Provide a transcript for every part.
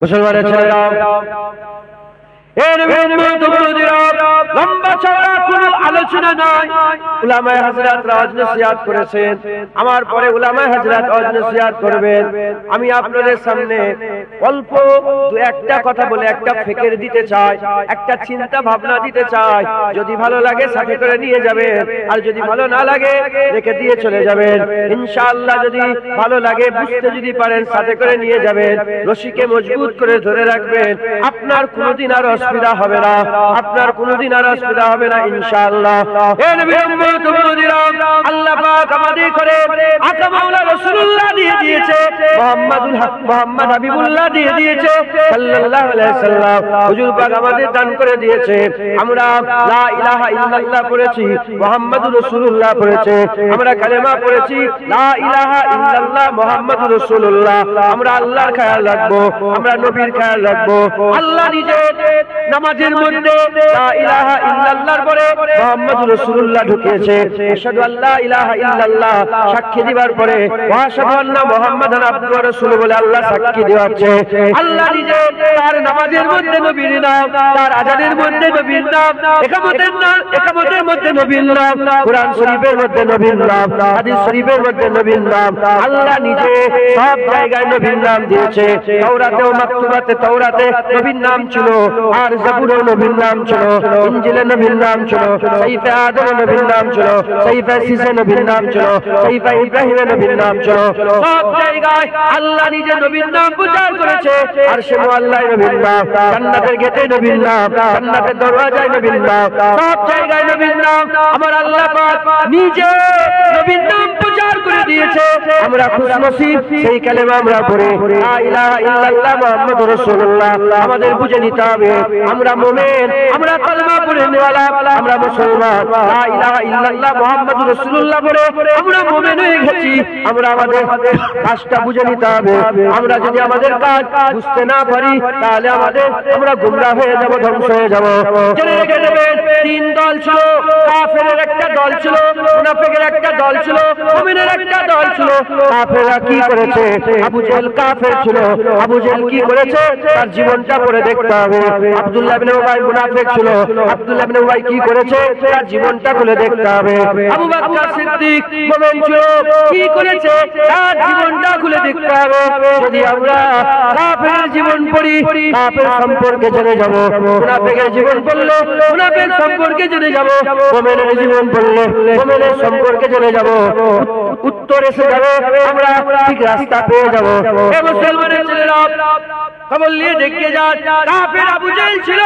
মুসলমানের ছেলেরা, লম্বা চওড়া কোন আলোচনা নাই। উলামায়ে হযরত ওয়াজ নসিহত করেছেন, আমার পরে উলামায়ে হযরত ওয়াজ নসিহত করবেন। আমি আপনাদের সামনে অল্প দু একটা কথা বলে একটা ফিকির দিতে চাই, একটা চিন্তা ভাবনা দিতে চাই। যদি ভালো লাগে সাথে করে নিয়ে যাবেন, আর যদি ভালো না লাগে রেখে দিয়ে চলে যাবেন। ইনশাআল্লাহ যদি ভালো লাগে, বুঝতে যদি পারেন, সাথে করে নিয়ে যাবেন। রশিকে মজবুত করে ধরে রাখবেন, আপনার কোনোদিন আর অসুবিধা হবে না, আপনার কোনোদিন আর অসুবিধা হবে না ইনশাআল্লাহ। হে নবীর উম্মত উম্মতিরা, আল্লাহ পাক আমাদের করে আকা মাওলা রাসূলুল্লাহ দিয়ে দিয়েছে, মুহাম্মদ হাবিবুল্লাহ দিয়ে দিয়েছে সাল্লাল্লাহু আলাইহি সাল্লাম। হুজুর পাক আমাদের দান করে দিয়েছে। আমরা লা ইলাহা ইল্লাল্লাহ পড়েছি, মুহাম্মাদুর রাসূলুল্লাহ পড়েছে। আমরা কালেমা পড়েছি লা ইলাহা ইল্লাল্লাহ মুহাম্মাদুর রাসূলুল্লাহ। আমরা আল্লাহর খেয়াল রাখবো, আমরা নবীর খেয়াল রাখবো। আল্লাহ নিজে নামাজের মধ্যে লা ইলাহা ইল্লাল্লাহর পরে মুহাম্মাদুর রাসূলুল্লাহ ঢুকিয়েছে। আশহাদু আল্লা ইলাহা ইল্লাল্লাহ সাক্ষী দিবার পরে ওয়া আশহাদু আন্না মুহাম্মাদান আবদুহু ওয়া রাসূলুহু বলে আল্লাহ সাক্ষী দেওয়াচ্ছে। আল্লাহ নিজে তার নামাজের মধ্যে নবীর নাম, তার আযানের মধ্যে নবীর নাম, ইকামতের মধ্যে নবীর নাম, কুরআন শরীফের মধ্যে নবীর নাম, হাদিস শরীফের মধ্যে নবীর নাম। আল্লাহ নিজে সব জায়গায় নবীর নাম দিয়েছে। তাওরাতে ও মাকতুবাতে তাওরাতে নবীর নাম ছিল, আর জাবুরে নবীর নাম ছিল, ইনজিলে নবীর নাম ছিল, সাহিফে আদম নবীর নাম ছিল, সাহিফে সিসে নবীর নাম ছিল, সাহিফে ইব্রাহিম নবীর নাম ছিল। সব জায়গায় আল্লাহ নিজে নবীর নাম প্রচার করেছে। আর সে আল্লাহ নবীর নাম, জান্নাতের গেটে নবীর নাম, জান্নাতের দরওয়াজায় নবীর নাম, সব জায়গায় নবীর নাম আমার আল্লাহ পাক নিজে নবীর নাম প্রচার করে দিয়েছে। আমরা খুশনসিব, সেই কালেমা আমরা পড়ে লা ইলাহা ইল্লাল্লাহ মুহাম্মাদুর রাসূলুল্লাহ আমাদের বুঝে নিতে হবে। আমরা মুমিন, আমরা কালেমা পড়ে নেওয়ালা, আমরা মুসলমান। লা ইলাহা ইল্লাল্লাহ মুহাম্মাদুর রাসূলুল্লাহ পড়ে আমরা মুমিন হয়ে গেছি। আমরা আমাদের কাজটা বুঝে নিতে হবে। আমরা যদি আমাদের কাজ বুঝতে না পারি, তাহলে আমরা গোমরাহ হয়ে যাব, ধ্বংস হয়ে যাব। জেনে রেখে দেবেন, তিন দল ছিল, কাফেরের একটা দল ছিল, মুনাফিকের একটা দল ছিল, মুমিনের একটা দল ছিল। কাফেররা কি করেছে? আবু জেহেল কাফের ছিল। আবু জেহেল কি করেছে? তার জীবনটা পড়ে দেখতে হবে। আব্দুল্লাহ ইবনে উবাই মুনাফিক ছিল। আব্দুল্লাহ ইবনে উবাই কি করেছে? তার জীবনটা খুলে দেখতে হবে। আবু বকর সিদ্দিক মুমিন ছিল, কি করেছে? তার জীবনটা খুলে দেখতে হবে। যদি আমরা কাফেরের জীবন পড়ি, কাফের সম্পর্কে জেনে যাব। মুনাফিকের জীবন পড়লে মুনাফিক সম্পর্কে জেনে যাব। মুমিনের জীবন পড়লে মুমিনের সম্পর্কে জেনে যাব। উত্তর এসে যাবে, আমরা ঠিক রাস্তা পেয়ে যাব। এ মুসলমানের ছেলেরা, খবর নিয়ে দেখে যান, কাফের আবু জেহেল ছিল,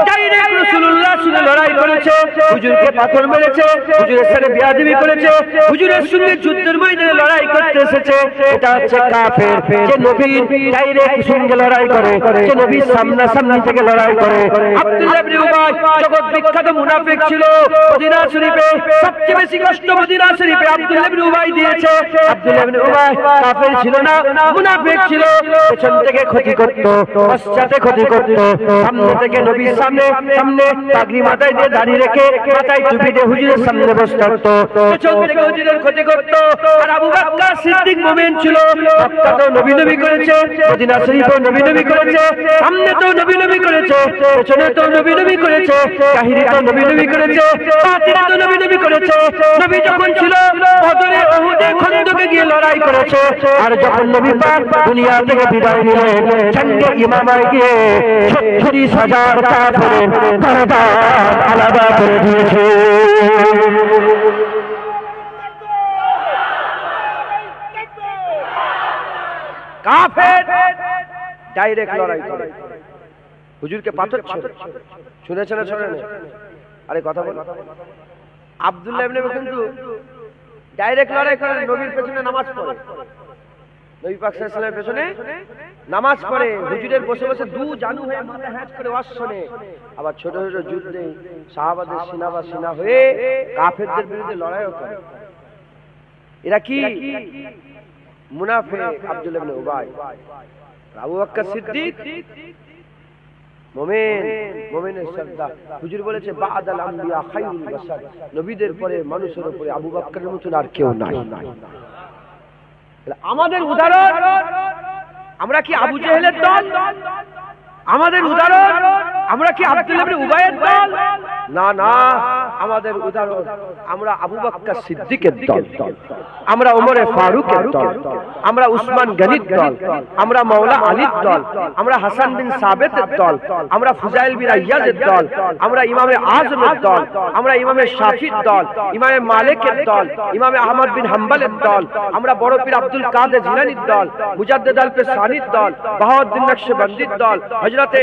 ডাইরেক্ট রাসূলুল্লাহর সঙ্গে লড়াই করেছে, হুজুরকে পাথর মেরেছে, হুজুরের সাথে বেয়াদবি করেছে, হুজুরের সঙ্গে যুদ্ধের ময়দানে লড়াই করতে এসেছে। এটা হচ্ছে কাফের, যে নবীর ডাইরেক্ট সঙ্গে লড়াই করে, যে নবীর সামনাসামনি থেকে লড়াই করে। আব্দুল্লাহ ইবনে উবাই জগৎ বিখ্যাত মুনাফিক ছিল। মদিনা শরীফে সবচেয়ে বেশি কষ্ট মদিনা শরীফে আব্দুল্লাহ ইবনে উবাই দিয়েছে। আব্দুল্লাহ ইবনে উবাই কাফের ছিল না, মুনাফিক ছিল। পেছন থেকে ক্ষতি করত, পশ্চাতে ক্ষতি করত, সামনে থেকে নবীর সামনে পাগড়ি মাথায় দিয়ে দাঁড়িয়ে রেখে মাথায় টুপি দিয়ে হুজুরের সামনে বসে থাকত, পেছন থেকে হুজুরের ক্ষতি করত। আর আবু বকর সিদ্দিক মুমিন ছিল, মক্কা তো নবী নবী করেছে, মদিনা শরীফও নবী নবী করেছে, সামনে তো নবী নবী করেছে, পেছনে তো নবী নবী করেছে, কাহিনী তো নবী নবী করেছে, পাতিলে তো নবী নবী করেছে। নবী যখন ছিল বদরে, উহুদে, খন্দকে গিয়ে লড়াই করেছে। আর যখন নবী পাক দুনিয়া থেকে বিদায় নিলেন, জঙ্গে ইমামায় গিয়ে ৩৬,০০০ কাফেরের গর্দান আলাদা করে দিয়েছে। কাফের ডাইরেক্ট লড়াই করে, হুজুরকে পাথর ছোড়ে। শুনেছেন না শোনেন? আরে কথা বল। আব্দুল্লাহ ইবনে উবাই কিন্তু ডাইরেক্ট লড়াই করে, নবীর পেছনে নামাজ পড়ে, নবী পাক সাল্লাল্লাহু আলাইহি ওয়াসাল্লামের পেছনে নামাজ পড়ে, হুজুরের বসে বসে দু জানু হয়ে মাথা হ্যাজ করে ওয়াজ শোনে। আবার ছোট ছোট যুদ্ধে সাহাবাদের সিনা হয়ে কাফেরদের বিরুদ্ধে লড়াইও করে। এরা কি? মুনাফিক আব্দুল্লাহ ইবনে উবাই। আবু বকর সিদ্দিক মুমিন, মুমিনের সর্দার। হুজুর বলেছে বা'দাল আমবিয়া খায়রুল বাশার, নবীদের পরে মানুষের উপরে আবু বকরের মতন আর কেউ নাই। আমাদের উদাহরণ আমরা কি আবু জেহেলের দল? আমাদের উদাহরণ আমরা কি আব্দুল্লাহ ইবনে উবাইয়ের দল? না না, আমাদের উদাহরণ আমরা আবু বকর সিদ্দিকের দল, আমরা ওমরে ফারুকের দল, আমরা উসমান গনির দল, আমরা মাওলা আলীর দল, আমরা হাসান বিন সাবিতের দল, আমরা ফুজাইল বিন আইয়াজের দল, আমরা ইমামে আজমের দল, আমরা ইমামে শাফির দল, ইমামে মালিকের দল, ইমামে আহমদ বিন হাম্বলের দল, আমরা বড় পীর আব্দুল কাদের জিলানীর দল, মুজাদ্দিদ আল-ফিসানির দল, বাহাউদ্দিন নকশবন্দির দল, হযরতে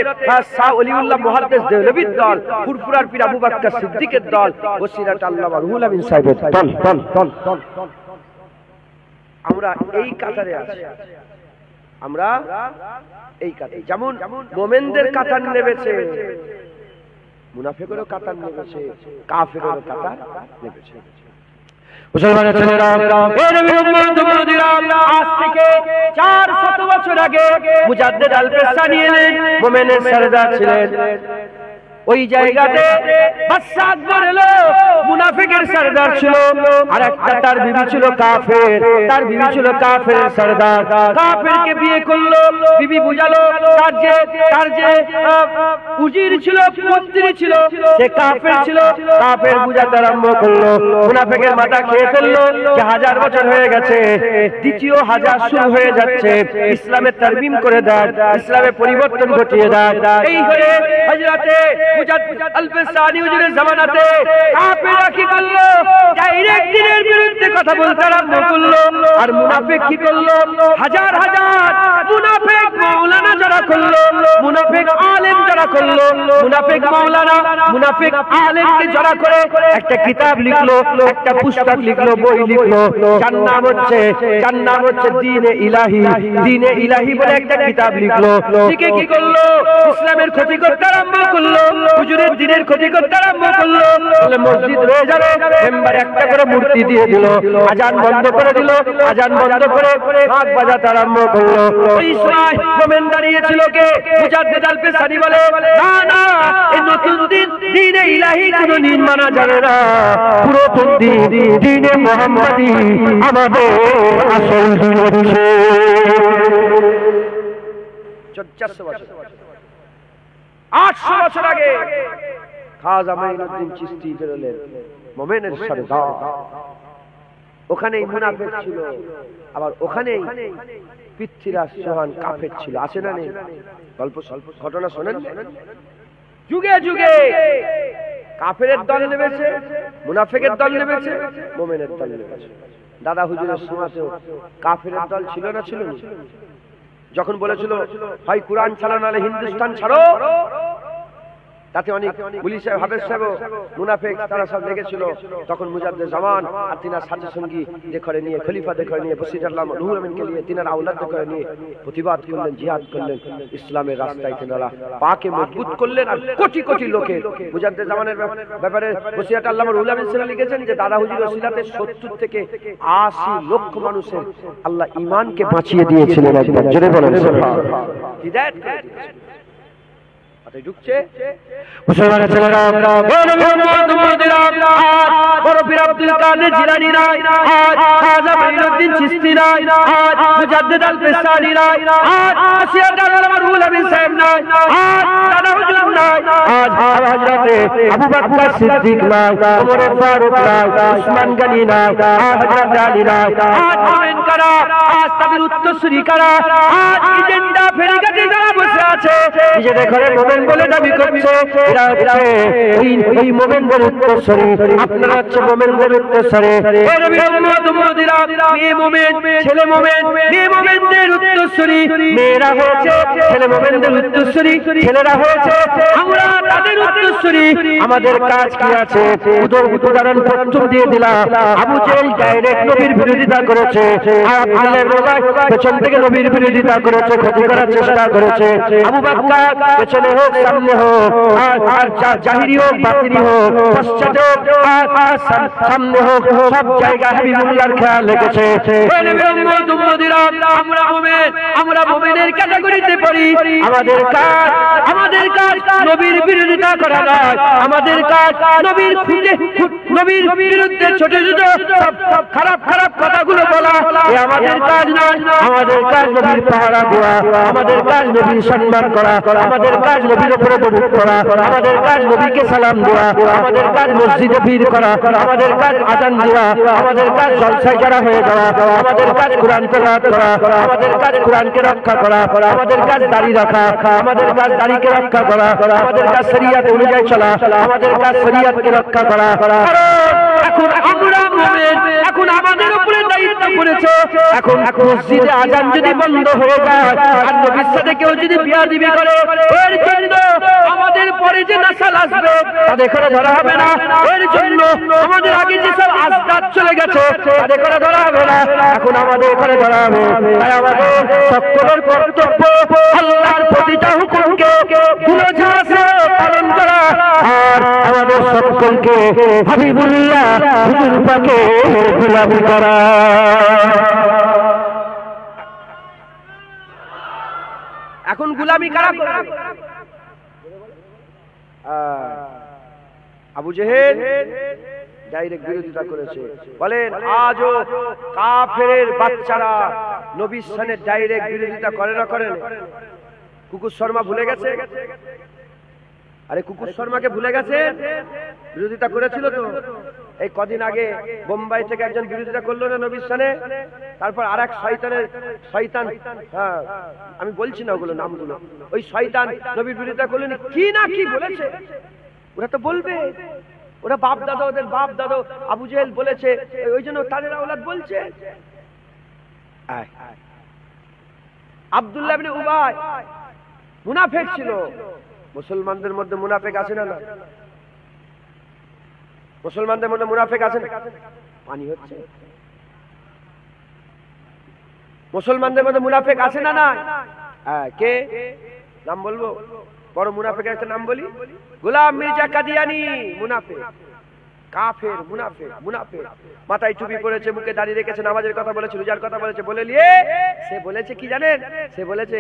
শাহ ওলিউল্লাহ মুহাদ্দিস দেওলভীর দল, ফুরফুরার পীর আবু বকর সিদ্দিকের দল, ওসিরাত আল্লামা রুহুল আমিন সাহেবের দল। আমরা এই কাতারে আছি, আমরা এই কাতারে। যেমন মুমিনদের কাতার নেমেছে, মুনাফিকেরও কাতার নেমেছে, কাফেরেরও কাতার নেমেছে। মুসলমানের ছেলেরা, এই নবীর উম্মত মুমিনেরা, আজ থেকে 400 বছর আগে মুজাদ্দিদ আল-ফিসানি এলেন, মুমিনের সরদার ছিলেন। ওই জায়গাতে বাদশা আকবর এলো, মুনাফিকের সরদার ছিল, আর একটা তার বিবি ছিল কাফের, তার বিবি ছিল কাফেরের সরদার। কাফেরকে বিয়ে করলো, বিবি বুঝালো তার যে উজির ছিল, মন্ত্রী ছিল, সে কাফের ছিল। কাফের বুঝাতে আরম্ভ করলো, মুনাফিকের মাথা খেয়ে ফেললো যে 1000 বছর হয়ে গেছে, দ্বিতীয় 1000 শুরু হয়ে যাচ্ছে, ইসলামের তারবিম করে দেয়, ইসলামের পরিবর্তন ঘটিয়ে দেয়। এই হয়ে হযরতে মুজাদ্দিদ আল-ফিসানি হুজুরের জামানাতে কাফেররা কি করলো? ডাইরেক্ট দ্বীনের বিরুদ্ধে কথা বলতে আরম্ভ করলো। আর মুনাফিক কি করলো? হাজার হাজার মুনাফিক মাওলানা যারা করলো, মুনাফিক আলেম যারা করলো, মুনাফিক মাওলানা, মুনাফিক আলেমকে যারা করে একটা কিতাব লিখলো, একটা পুস্তক লিখলো, বই লিখলো, যার নাম হচ্ছে দ্বীনে ইলাহি। দ্বীনে ইলাহি বলে একটা কিতাব লিখলো। লিখে কি করলো? ইসলামের ক্ষতি করতে আরম্ভ করলো, হুজুরের দ্বীনের ক্ষতি করতে আরম্ভ করলো। বলে মসজিদ হয়ে যাবে, মেম্বার একটা করে মূর্তি দিয়ে দিল, আজান বন্ধ করে দিল, আজান বন্ধ করে ঢাক বাজাতে আরম্ভ করলো। ওই সময় মোমেন দাঁড়িয়েছিল কে? মুজাদ্দিদ আল-ফিসানি বলে, না না, এই নতুন দিন দ্বীনে ইলাহি কোনো দিন মানা যাবে না, পুরাতন দিন দ্বীনে মুহাম্মাদি আমাদের আসল দিন হচ্ছে। 400 বছর, 800 বছর আগে খাজা মাইনুদ্দিন চিশতি বেরোলেন, মুমিনের সরদার। ওখানেই মুনাফিক ছিল, আবার ওখানেই পৃথ্বীরাজ চৌহান কাফের ছিল। আছে না নেই? গল্প ঘটনা শোনেন। যুগে যুগে কাফেরের দল নেমেছে, মুনাফিকের দল নেমেছে, মুমিনের দল নেমেছে। দাদা হুজুরের সময়তেও কাফেরের দল ছিল না? ছিল না? যখন বলেছিল হয় কুরআন ছাড়ো নাহলে হিন্দুস্তান ছাড়ো, তাতে অনেক মুলি সাহেব, হাফেজ সাহেব, মুনাফিক তারা সব লেগেছিল। তখন মুজাদ্দিদ জামান আর তিনার সাথী সঙ্গী দেখে নিয়ে, খলিফা দেখে নিয়ে, বসির আল্লাহ রুহুল আমিনকে নিয়ে, তিনার আওলাদ দেখে নিয়ে প্রতিবাদ করলেন, জিহাদ করলেন, ইসলামের রাস্তায় তিনারা পাকে মজবুত করলেন। আর কোটি কোটি লোকের মুজাদ্দিদ জামানের ব্যাপারে বসির আল্লাহ রুহুল আমিন সাহেব লিখেছেন যে দাদা হুজুর ওসিলাতে 70 থেকে 80 লক্ষ মানুষের আল্লাহ ঈমানকে বাঁচিয়ে দিয়েছিলেন। একবার জোরে বলেন সুবহানাল্লাহ। হিদায়াত করে দিয়েছেন। ঢুকছে মুসলমানের ছেলেরা, বড় পীর আব্দুল কাদের জিলানী নাই, খাজা মাইনুদ্দিন চিশতি নাই, মুজাদ্দিদ আল-ফিসানি নাই, আসিয়া আল্লামা রুহুল আমিন সাহেব নাই, দাদা হুজুর নাই, হযরতে আবু বকর সিদ্দিক নাই, ওমর ফারুক নাই, উসমান গনি নাই, হযরত আলী নাই। আমিন কারা, আজ তাদের উত্তরসূরি কারা? আজ এজেন্ডা ফেরিঘাটে যারা বসে আছে, নিজেদের ঘরে মোমেন বলে দাবি করছে, এরা হচ্ছে ওই মোমেনদের উত্তরসূরি। আপনারা হচ্ছে মোমেনদের উত্তরসূরি। ও নবীর উম্মত মুহাম্মদীরা, মেয়ে মোমেন, ছেলে মোমেন, মেয়ে মোমেনদের উত্তরসূরি, মেয়েরা হয়েছে ছেলে মোমেনদের উত্তরসূরি, ছেলেরা হয়েছে আমরা তাদের উত্তরসূরি। আমাদের কাজ কি আছে? উদাহরণ প্রথম দিয়ে দিলাম। আবু জেহেল ডাইরেক্ট নবীর বিরোধিতা করেছে, আর আব্দুল্লাহ ইবনে উবাই পেছন থেকে নবীর বিরোধিতা করেছে, ক্ষতি করার চেষ্টা করেছে। আবু বকর পেছনে হোক সামনে হোক, আর জাহিরি হোক বাতিনি হোক, পশ্চাতে হোক আর সামনে হোক, সব জায়গায় হাবিবুল্লাহর খেয়াল রেখেছে। আমরা মুমিন, আমরা মুমিনের ক্যাটাগরিতে পড়ি। আমাদের কাজ নবীর বিরোধিতা করা নয়, আমাদের কাজ নবীর নবীর বিরুদ্ধে ছোট ছোট খারাপ খারাপ কথাগুলো বলা, আমাদের কাজ নয়। আমাদের কাজ নবীর পাহারা দেওয়া, আমাদের কাজ নবীর সম্মান করা, আমাদের কাজ নবীর উপরে দরুদ করা, আমাদের কাজ নবীকে সালাম দেওয়া, আমাদের কাজ মসজিদে ভিড় করা, আমাদের কাজ আজান দেওয়া, আমাদের কাজ জলসায় যারা হয়ে যাওয়া, আমাদের কাজ কোরআন তেলাওয়াত করা, আমাদের কাজ কোরআনকে রক্ষা করা, আমাদের কাজ দাড়ি রাখা, আমাদের কাজ দাড়িকে রক্ষা করা, আমাদের কাজ শরীয়ত অনুযায়ী চলা, আমাদের কাজ শরীয়তকে রক্ষা করা। এখন আমরা মুমিন, এখন আমাদের উপরে দায়িত্ব পড়েছে। এখন মসজিদে আজান যদি বন্ধ হয়ে যায় আর নবীর সাথে কেউ যদি বিয়াদবি করে, এর জন্য আমাদের পরে যে নাসাল আসবে তাদের করে ধরা হবে না। এর জন্য আমাদের আগে যেসব আসদাদ চলে গেছে তাদের করে ধরা হবে না, এখন আমাদের করে ধরা হবে। তাই আমাদের সকলের কর্তব্য আল্লাহর প্রতিটা হুকুমকে বুঝে পালন করা, আর আমাদের সকলকে হাবিবুল্লাহ হুজুর পাকে গোলামি করা। এখন গোলামি কারা করবে? আবু জেহেল ডাইরেক্ট বিরোধিতা করেছে। বলেন আজও কাফেরের বাচ্চারা নবীর সামনে ডাইরেক্ট বিরোধিতা করে না করে না? কুকুর শর্মা ভুলে গেছে? আরে কুকুর শর্মাকে ভুলে গেছে? বিরোধিতা করেছিল তো। এই কদিন আগে বোম্বাই থেকে একজন বিরোধিতা করলো না নবীর সামনে, তারপর আর এক শয়তান, হ্যাঁ আমি বলছি না ওগুলো নামগুলো, ওই শয়তান নবীর বিরোধিতা করলেন। কি না কি বলেছে ওরা তো বলবে, ওরা বাপ দাদা, ওদের বাপ দাদা আবু জেহেল বলেছে, ওই জন্য তাদের আওলাদ বলছে। আব্দুল্লাহ ইবনে উবাই মুনাফিক ছিল। মুসলমানদের মধ্যে মুনাফিক আছে না? মুসলমানদের মধ্যে মুনাফিক আছে না? পানি হচ্ছে। মুসলমানদের মধ্যে মুনাফিক আছে না? না। কে নাম বলবো? বড় মুনাফিকের একটা নাম বলি, গোলাম মির্জা কাদিয়ানি। মুনাফিক, কাফের, মুনাফিক। মুনাফিক মাথায় টুপি পরেছে, মুখে দাড়ি রেখেছে, নামাজের কথা বলেছে, রোজার কথা বলেছে, বলে নিয়ে সে বলেছে কি জানেন? সে বলেছে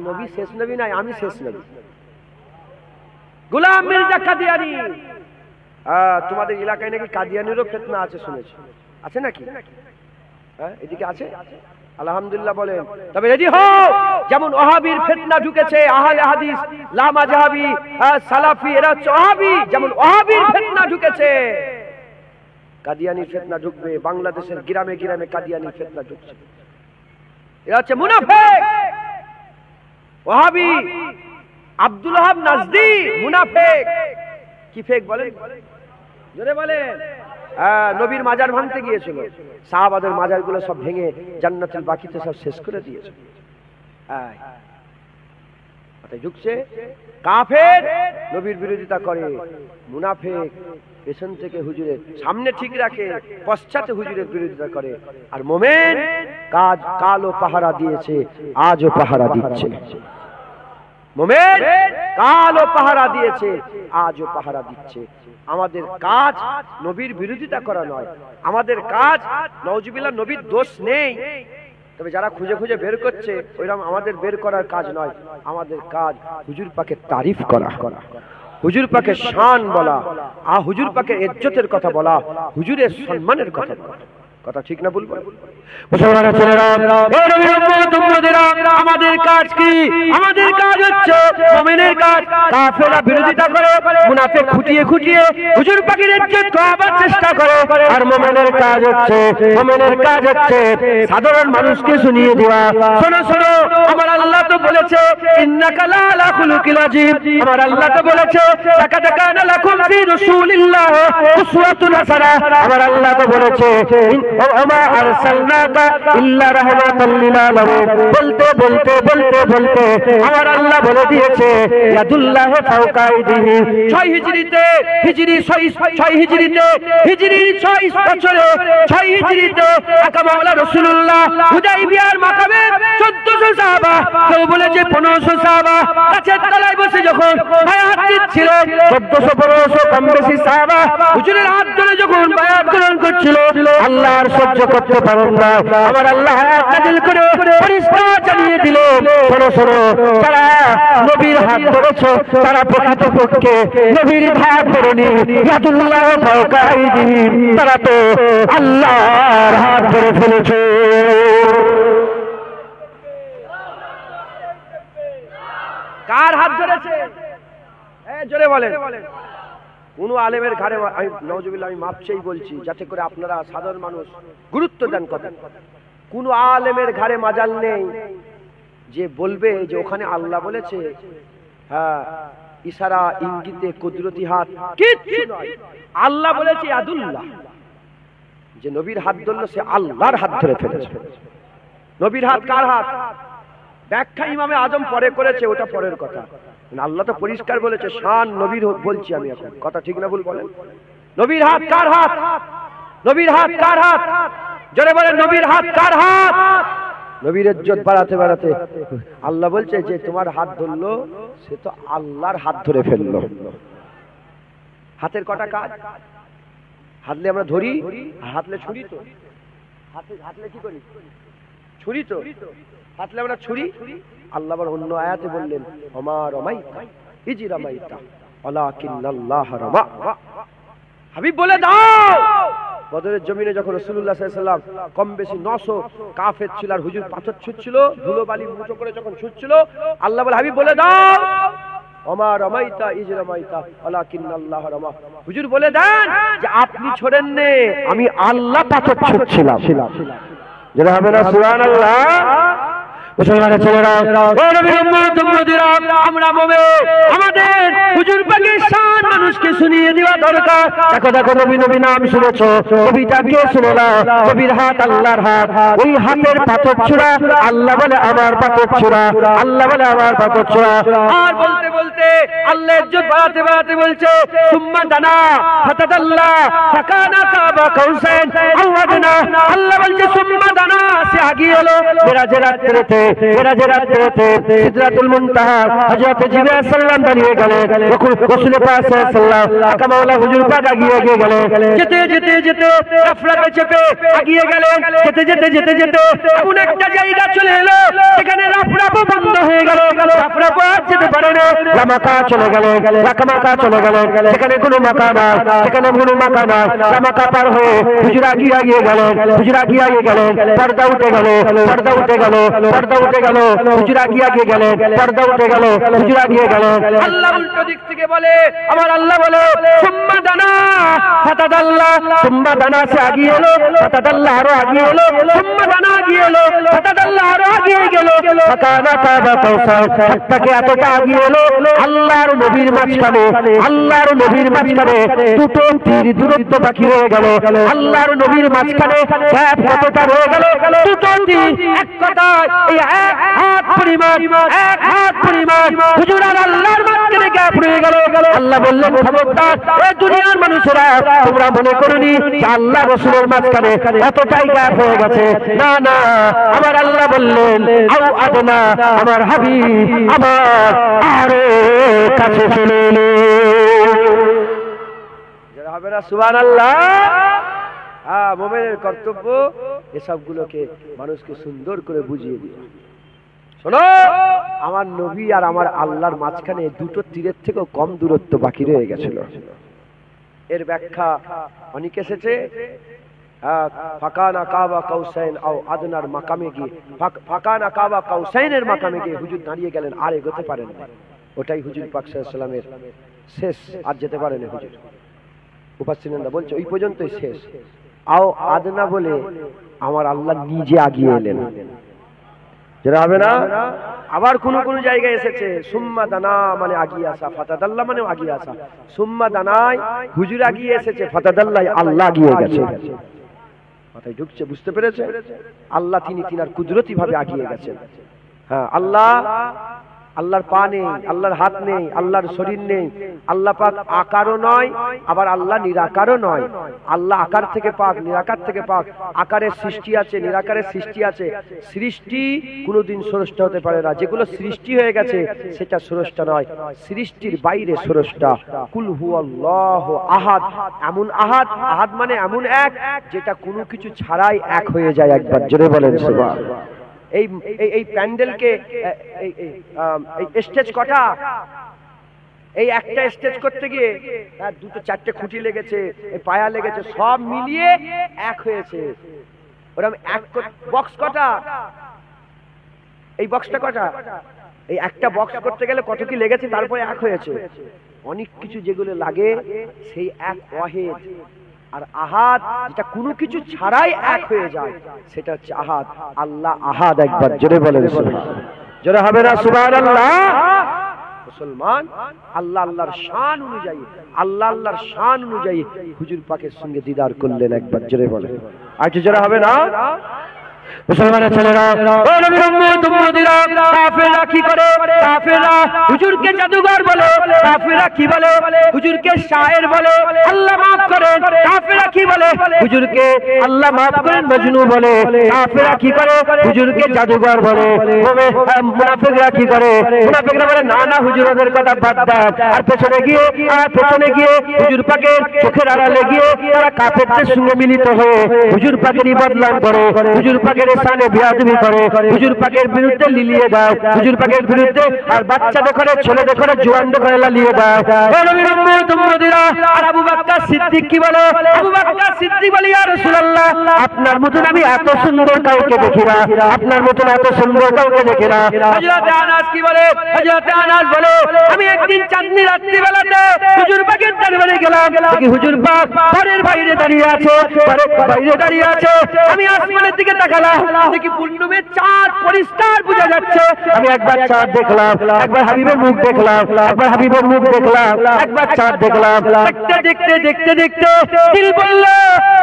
নবী শেষ নবী নাই, আমি শেষ নবী। গোলাম মির্জা কাদিয়ানি। তোমাদের এলাকায় নাকি কাদিয়ানিরও ফিতনা আছে শুনেছি, আছে নাকি? হ্যাঁ এদিকে আছে, আলহামদুলিল্লাহ বলেন। তবে রেডি হও, যেমন ওয়াহাবির ফিতনা ঢুকেছে, আহলে হাদিস, লামা জাহাবি, সালাফি, এরা হচ্ছে ওয়াহাবি, যেমন ওয়াহাবির ফিতনা ঢুকেছে কাদিয়ানি ফিতনা ঢুকবে। বাংলাদেশের গ্রামে গ্রামে কাদিয়ানি ফিতনা ঢুকছে। এরা হচ্ছে মুনাফিক, ওয়াহাবি। আব্দুল ওয়াহাব নাজদি মুনাফিক। কি ফেক বলেন? জোরে বলেন। নবীর মাজার ভাঙতে গিয়েছিল, সাহাবাদের মাজার গুলো সব ভেঙে জান্নাতুল বাকিতে সব শেষ করে দিয়েছে। ঢুকছে কাফের, নবীর বিরোধিতা করে। মুনাফিক পেছন থেকে হুজুরের সামনে ঠিক রাখে, পশ্চাতে হুজুরের বিরোধিতা করে। আর মোমেন কাজ কালো পাহারা দিয়েছে, আজও পাহারা দিচ্ছে। মোমেন কালো পাহারা দিয়েছে, আজও পাহারা দিচ্ছে। আমাদের কাজ নবীর বিরোধিতা করা নয়, আমাদের কাজ নাউজুবিল্লাহ নবীর দোষ নেই, তবে যারা খুঁজে খুঁজে বের করছে ওইরকম আমাদের বের করার কাজ নয়। আমাদের কাজ হুজুর পাকের তারিফ করা, হুজুর পাকের শান বলা, হুজুর পাকের ইজ্জতের কথা বলা, হুজুরের সম্মানের কথা বলা। কথা ঠিক না বলবো? মুসলমানের ছেলেরা, ও নবীর উম্মত উম্মতেরা, আমাদের কাজ কি? আমাদের কাজ হচ্ছে মুমিনের কাজ। কাফেররা বিরোধিতা করে, মুনাফিক খুঁটিয়ে খুঁটিয়ে হুজুর পাকের ইজ্জত করার চেষ্টা করে। আর মুমিনের কাজ হচ্ছে, মুমিনের কাজ হচ্ছে সাধারণ মানুষকে শুনিয়ে দেওয়া। শোনো শোনো, আমার আল্লাহ তো বলেছে ইন্নাকা লা আলা খুলুকিল আযীম। আমার আল্লাহ তো বলেছে লাকাদ কানা লাকুম ফি রাসূলিল্লাহ উসওয়াতুন হাসানাহ। আমার আল্লাহ তো বলেছে ওমা আরসালনাকা ইল্লা রাহমাতাল লিল আলামিন। বলতে বলতে বলতে বলতে আমার আল্লাহ বলে দিয়েছে ইয়াদুল্লাহ ফাওকা আইদিহি। 6 হিজরিতে, হিজরি 6 হিজরিতে, হিজরি 6 বছরে, 6 হিজরিতে আকা মাওলা রাসূলুল্লাহ হুদাইবিয়ার মাকামে 1400 সাহাবা, কেউ বলেছে 1500 সাহাবা গাছের তলায় বসে যখন বায়াত দিচ্ছিল, 1400 1500 কম বেশি সাহাবা হুজুরের হাত ধরে যখন বায়াত গ্রহণ করছিল, আল্লাহ আর সহ্য করতে পারেন না। আমার আল্লাহ আয়াত নাযিল করে পরিষ্কার জানিয়ে দিলেন, শোনো শোনো, যারা নবীর হাত ধরেছো তারা প্রকৃতপক্ষে নবীর হাত ধরেনি, ইয়াদুল্লাহ ফাওকা আইদিহিম, তারা তো আল্লাহর হাত ধরে ফেলেছে। কার হাত ধরেছে? জোরে বলেন। কোন আলেমের ঘাড়ে, আমি নওজুবিল্লাহ, আমি মাপছেই বলছি যাতে করে আপনারা সাধারণ মানুষ গুরুত্ব দেন কথা। কোন আলেমের ঘাড়ে মাজাল নেই যে বলবে যে ওখানে আল্লাহ বলেছে, হ্যাঁ ইশারা ইঙ্গিতে কুদরতি হাত, কিচ্ছু নয়। আল্লাহ বলেছে ইয়াদুল্লাহ, যে নবীর হাত ধরলো সে আল্লাহর হাত ধরে ফেলেছে। নবীর হাত কার হাত? ব্যাখ্যা ইমামে আজম পরে করেছে, ওটা পরের কথা। আল্লাহ তো পরিষ্কার বলেছে, শান নবীর বলছি আমি এখন, কথা ঠিক না ভুল বলেন? নবীর হাত কার হাত? নবীর হাত কার হাত? জোরে বলেন, নবীর হাত কার হাত? নবীর ইজ্জত বাড়াতে বাড়াতে আল্লাহ বলছে যে তোমার হাত ধরলো সে তো আল্লাহর হাত ধরে ফেললো। হাতের কটা কাজ? হাতলে আমরা ধরি, আর হাতলে ছুরি। তো হাতলে কি করি? ছুরি। তো হাতলে আমরা ছুরি। আল্লাহ আবার অন্য আয়াতে বললেন, ওমা রমাইতা ইজ রমাইতা ওয়ালাকিন্নাল্লাহ রামা। হাবিব বলে দাও, বদরের জমিনে যখন রাসূলুল্লাহ সাল্লাল্লাহু আলাইহি ওয়াসাল্লাম কম বেশি 900 কাফের ছিল, আর হুজুর পাথর ছুঁচ্ছিল, ধুলো বালি মুঠো করে যখন ছুঁচ্ছিল, আল্লাহ বলে হাবিব বলে দাও, ওমা রমাইতা ইজ রমাইতা ওয়ালাকিন্নাল্লাহ রামা। হুজুর বলে দেন যে আপনি ছোড়েন নে, আমি আল্লাহ পাথর ছুঁচ্ছিলাম। যারা হবে না সুবহানাল্লাহ। মুসলমানের ছেলেরা, ও নবীর উম্মত উম্মতিরা, আমরা মুমিন, আমাদের হুজুর পাকের শান মানুষকে শুনিয়ে দেওয়া দরকার। দেখো দেখো, নবী নবী নাম শুনেছো, নবীটা কে শুনে না? নবীর হাত আল্লাহর হাত, ওই হাতের পাথর ছোড়া, আল্লাহ বলে আমার পাথর ছোড়া, আল্লাহ বলে আমার পাথর ছোড়া। আর বলতে বলতে আল্লাহ ইজ্জত বাড়াতে বাড়াতে বলছে, সুম্মা দানা ফাতাদাল্লা ফাকানা কাবা কাউসাইন আও আদনা। আল্লাহ বলছে সুম্মা দানা, সে আগিয়ে এলো মেরাজের রাত্রিতে, মেরাজের রাত্রিতে সিদরাতুল মুনতাহা হযরত জিবরাইল আলাইহিস সালাম দাঁড়িয়ে গেলেন, রাসূল পাক সাল্লাল্লাহু আলাইহি মাওলা হুজুর পাক আগিয়ে গেলেন, যেতে যেতে যেতে রাফরাতে চেপে আগিয়ে গেলেন, যেতে যেতে যেতে যেতে এমন একটা জায়গা চলে এলো সেখানে রাফরাফ বন্ধ হয়ে গেল, রাফরাফ আর যেতে পারে না, লামাকা চলে গেল, লামাকা চলে গেল, সেখানে কোনো মাকা না, সেখানে কোনো মাকা না, লামাকা পার হয়ে হুজুর আগিয়ে গেলেন, হুজুর আগিয়ে গেলেন, পর্দা উঠে গেল, পর্দা উঠে গেল, পর্দা উঠে গেল, হুজুর আগিয়ে গেলেন, পর্দা উঠে গেল, হুজুর আগিয়ে গেলেন। আল্লাহ উল্টো দিক থেকে বলে, আমার আল্লাহ বলে সুম্মা দানা ফাতাদাল্লা, সুম্মা দানা, সে আগিয়ে এলো, ফাতাদাল্লা আরো আগিয়ে এলো, সুম্মা দানা আগিয়ে এলো, ফাতাদাল্লা আরো আগিয়ে গেল, ফাকানা কাবা কাউসার, তাকে এতটা আগিয়ে এলো, আল্লাহর নবীর মাঝখানে, আল্লাহর নবীর মাঝখানে দুটো তীর দূরত্ব বাকি রয়ে গেল, আল্লাহর নবীর মাঝখানে গ্যাপ কতটা রয়ে গেল? দুটো তীর, এক কথায় এই এক হাত পরিমাণ, এক হাত পরিমাণ হুজুর আর আল্লাহর মাঝখানে গ্যাপ রয়ে গেল। আল্লাহ বললেন, খবরদার এই দুনিয়ার মানুষেরা, তোমরা মনে করনি যে আল্লাহ রাসূলের মাঝখানে এতটাই গ্যাপ হয়ে গেছে, না না, আমার আল্লাহ বললেন আও আদনা, আমার হাবিব আমার আরো কাছে চলে এলো। যারা হবে না সুবহানাল্লাহ। মুমিনের কর্তব্য এসবগুলোকে মানুষকে সুন্দর করে বুঝিয়ে দিও। শোনো, আমার নবী আর আমার আল্লাহর মাঝখানে দুটো তীরের থেকেও কম দূরত্ব বাকি রয়ে গেছিল। এর ব্যাখ্যা অনেক এসেছে, ফাকানা কাবা কাউসাইন আও আদনার মাকামে গিয়ে, ফাকানা কাবা কাউসাইনের মাকামে গিয়ে হুজুর দাঁড়িয়ে গেলেন, আর এগোতে পারেন না। ওটাই হুজুর পাক সাল্লাল্লাহু আলাইহি ওয়াসাল্লামের শেষ, আর যেতে পারেন হুজুর। মুফাসসিরিনরা বলছে ওই পর্যন্তই শেষ। আও আদনা বলে আমার আল্লাহ নিজে আগিয়ে এলেন, যেটা হবে না। আবার কোন কোন জায়গায় এসেছে সুম্মা দানা মানে আগিয়ে আসা, ফাতাদাল্লা মানে আগিয়ে আসা। সুম্মা দানায় হুজুর আগিয়ে এসেছে, ফাতাদাল্লায় আল্লাহ আগিয়ে গেছে। মাথায় ঢুকছে, বুঝতে পেরেছে? আল্লাহ তিনি তিনার কুদরতি ভাবে আগিয়ে গেছেন। হ্যাঁ, আল্লাহ আল্লাহর পা নেই, আল্লাহর হাত নেই, আল্লাহর শরীর নেই। আল্লাহ পাক আকারও নয়, আবার আল্লাহ নিরাকারও নয়। আল্লাহ আকার থেকে পাক, নিরাকার থেকে পাক। আকারের সৃষ্টি আছে, নিরাকারের সৃষ্টি আছে। সৃষ্টি কোনোদিন স্রষ্টা হতে পারে না। যেগুলো সৃষ্টি হয়ে গেছে সেটা স্রষ্টা নয়, সৃষ্টির বাইরে স্রষ্টা। কুল হুয়াল্লাহু আহাদ, এমন আহাদ, আহাদ মানে এমন এক যেটা কোনো কিছু ছাড়াই এক হয়ে যায়। একবার জোরে বলেন সুবহানাল্লাহ। এই প্যান্ডেলকে এই স্টেজ কটা? এই একটা স্টেজ করতে গিয়ে দুটো চারটে খুঁটি লেগেছে, এই পায়া লেগেছে, সব মিলিয়ে এক হয়েছে। ওরকম এক বক্স কটা? এই বক্সটা কটা? এই একটা বক্স করতে গেলে কত কি লেগেছে, তারপরে এক হয়েছে। অনেক কিছু যেগুলো লাগে সেই এক ওয়াহিদ। আর আহাদ যেটা কোনো কিছু ছাড়াই এক হয়ে যায় সেটা হচ্ছে আহাদ। আল্লাহ আহাদ। একবার জোরে বলেন সুবহানাল্লাহ। জোরে হবে না সুবহানাল্লাহ? মুসলমান আল্লাহ আল্লাহর শান অনুযায়ী, আল্লাহ আল্লাহর শান অনুযায়ী হুজুর পাকের সঙ্গে দিদার করলেন। একবার জোরে বলেন। আর কি জোরে হবে না? মুসলমানের ছেলেরা, ও নবীর উম্মত উম্মতিরা, কাফেররা কি করে? কাফেররা হুজুরকে জাদুঘর বলে, কাফেররা কি বলে? হুজুরকে শায়ের বলে, আল্লাহ মাফ করেন। কাফেররা কি বলে? হুজুরকে আল্লাহ মাফ করেন মজনু বলে। কাফেররা কি করে? হুজুরকে জাদুঘর বলে। মুনাফিকরা কি করে? মুনাফিকরা বলে না না হুজুর ওদের কথা বাদ দাও। আর পেছনে গিয়ে হুজুর পাকের চোখের আড়ালে গিয়ে তারা কাফেরদের সঙ্গে মিলিত হয়ে হুজুর পাকেরই বদনাম করে, হুজুর পাকের সানে বিয়াদবি করে, হুজুর পাকের বিরুদ্ধে লিলিয়ে দেয়, হুজুর পাকের বিরুদ্ধে। আর বাচ্চাদের করে, ছেলেদের করে, জওয়ানদের করে লিলিয়ে দেয়। ও নবীর উম্মত উম্মতিরা, আর আবু বকর সিদ্দিক কি বলে? আবু বকর সিদ্দিক বলে, ইয়া রাসূলুল্লাহ, আপনার মতন আমি এত সুন্দর কাউকে দেখি না, আপনার মতন এত সুন্দর কাউকে দেখি না। হযরত আনাস কি বলে? হযরত আনাস বলে, আমি একদিন চাঁদনি রাত্রি বেলাতে হুজুর পাকের দরবারে গেলাম, দেখি হুজুর পাক ঘরের বাইরে দাঁড়িয়ে আছে, ঘরের বাইরে দাঁড়িয়ে আছে। আমি আসমানের দিকে তাকালাম, দেখি পূর্ণিমার চাঁদ পরিষ্কার বোঝা যাচ্ছে। আমি একবার চাঁদ দেখলাম, একবার হাবিবের মুখ দেখলাম, একবার হাবিবের মুখ দেখলাম, একবার চাঁদ দেখলাম। দেখতে দেখতে দেখতে দেখতে দিল বলল,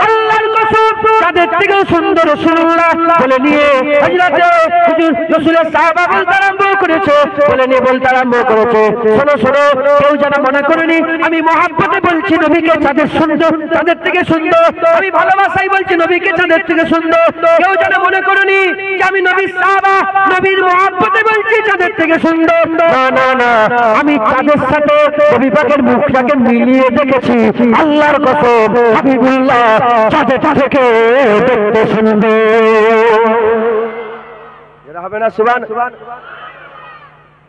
আল্লাহর কসম, চাঁদের থেকেও সুন্দর রাসূলুল্লাহ বলে নিয়ে হযরত হুজুর রাসূলের সাহাবা বলতে আরম্ভ করেছে, বলে নিয়ে বলতে আরম্ভ করেছে, শোনো শোনো, কেউ যেন মনে করেনি আমি মহব্বতে বলছি নবীকে চাঁদের সুন্দর, চাঁদের থেকে সুন্দর। আমি ভালোবাসাই বলছি নবীকে চাঁদের থেকে সুন্দর। কেউ যেন মনে করেনি যে আমি নবীর সাহাবা, নবীর মহব্বতে বলছি চাঁদের থেকে সুন্দর। না না না, আমি চাঁদের সাথে নবী পাকের মুখটাকে মিলিয়ে দেখেছি। আল্লাহর কসম, হাবিবুল্লাহ চাঁদের থেকে দেখতে সুন্দর। যারা হবে না সুবহান,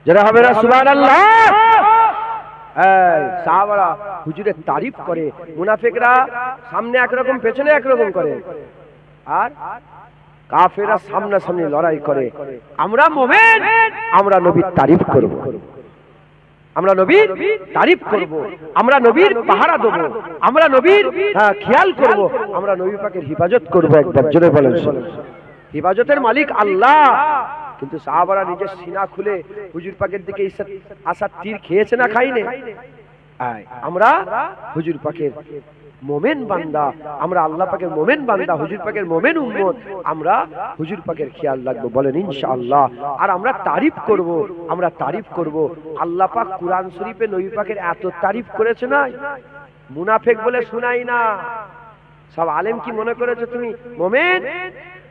যারা হবে না সুবহানাল্লাহ। এই সাহাবারা হুজুরের তারিফ করে, মুনাফিকরা সামনে একরকম পেছনে একরকম করে, আর কাফেররা সামনাসামনি লড়াই করে। আমরা মুমিন, আমরা নবীর তারিফ করব, আমরা নবীর তারিফ করব, আমরা নবীর পাহারা দেব, আমরা নবীর খেয়াল করব, আমরা নবী পাকের হিফাজত করব। একবার জোরে বলেন। হিফাজতের মালিক আল্লাহ। কিন্তু সাহাবারা নিজের সিনা খুলে হুজুর পাকের দিকে আসার তীর খেয়েছে না খাইনি? আমরা হুজুর পাকের মোমেন বান্দা, আমরা আল্লাহ পাকের মোমেন বান্দা, হুজুর পাকের মোমেন উম্মত। আমরা হুজুর পাকের খেয়াল রাখবো, বলেন ইনশাআল্লাহ। আর আমরা তারিফ করব, আমরা তারিফ করব। আল্লাহ পাক কুরআন শরীফে নবী পাকের এত তারিফ করেছে না, মুনাফিক বলে শোনাই না। সব আলেম কি মনে করেছে তুমি মোমেন?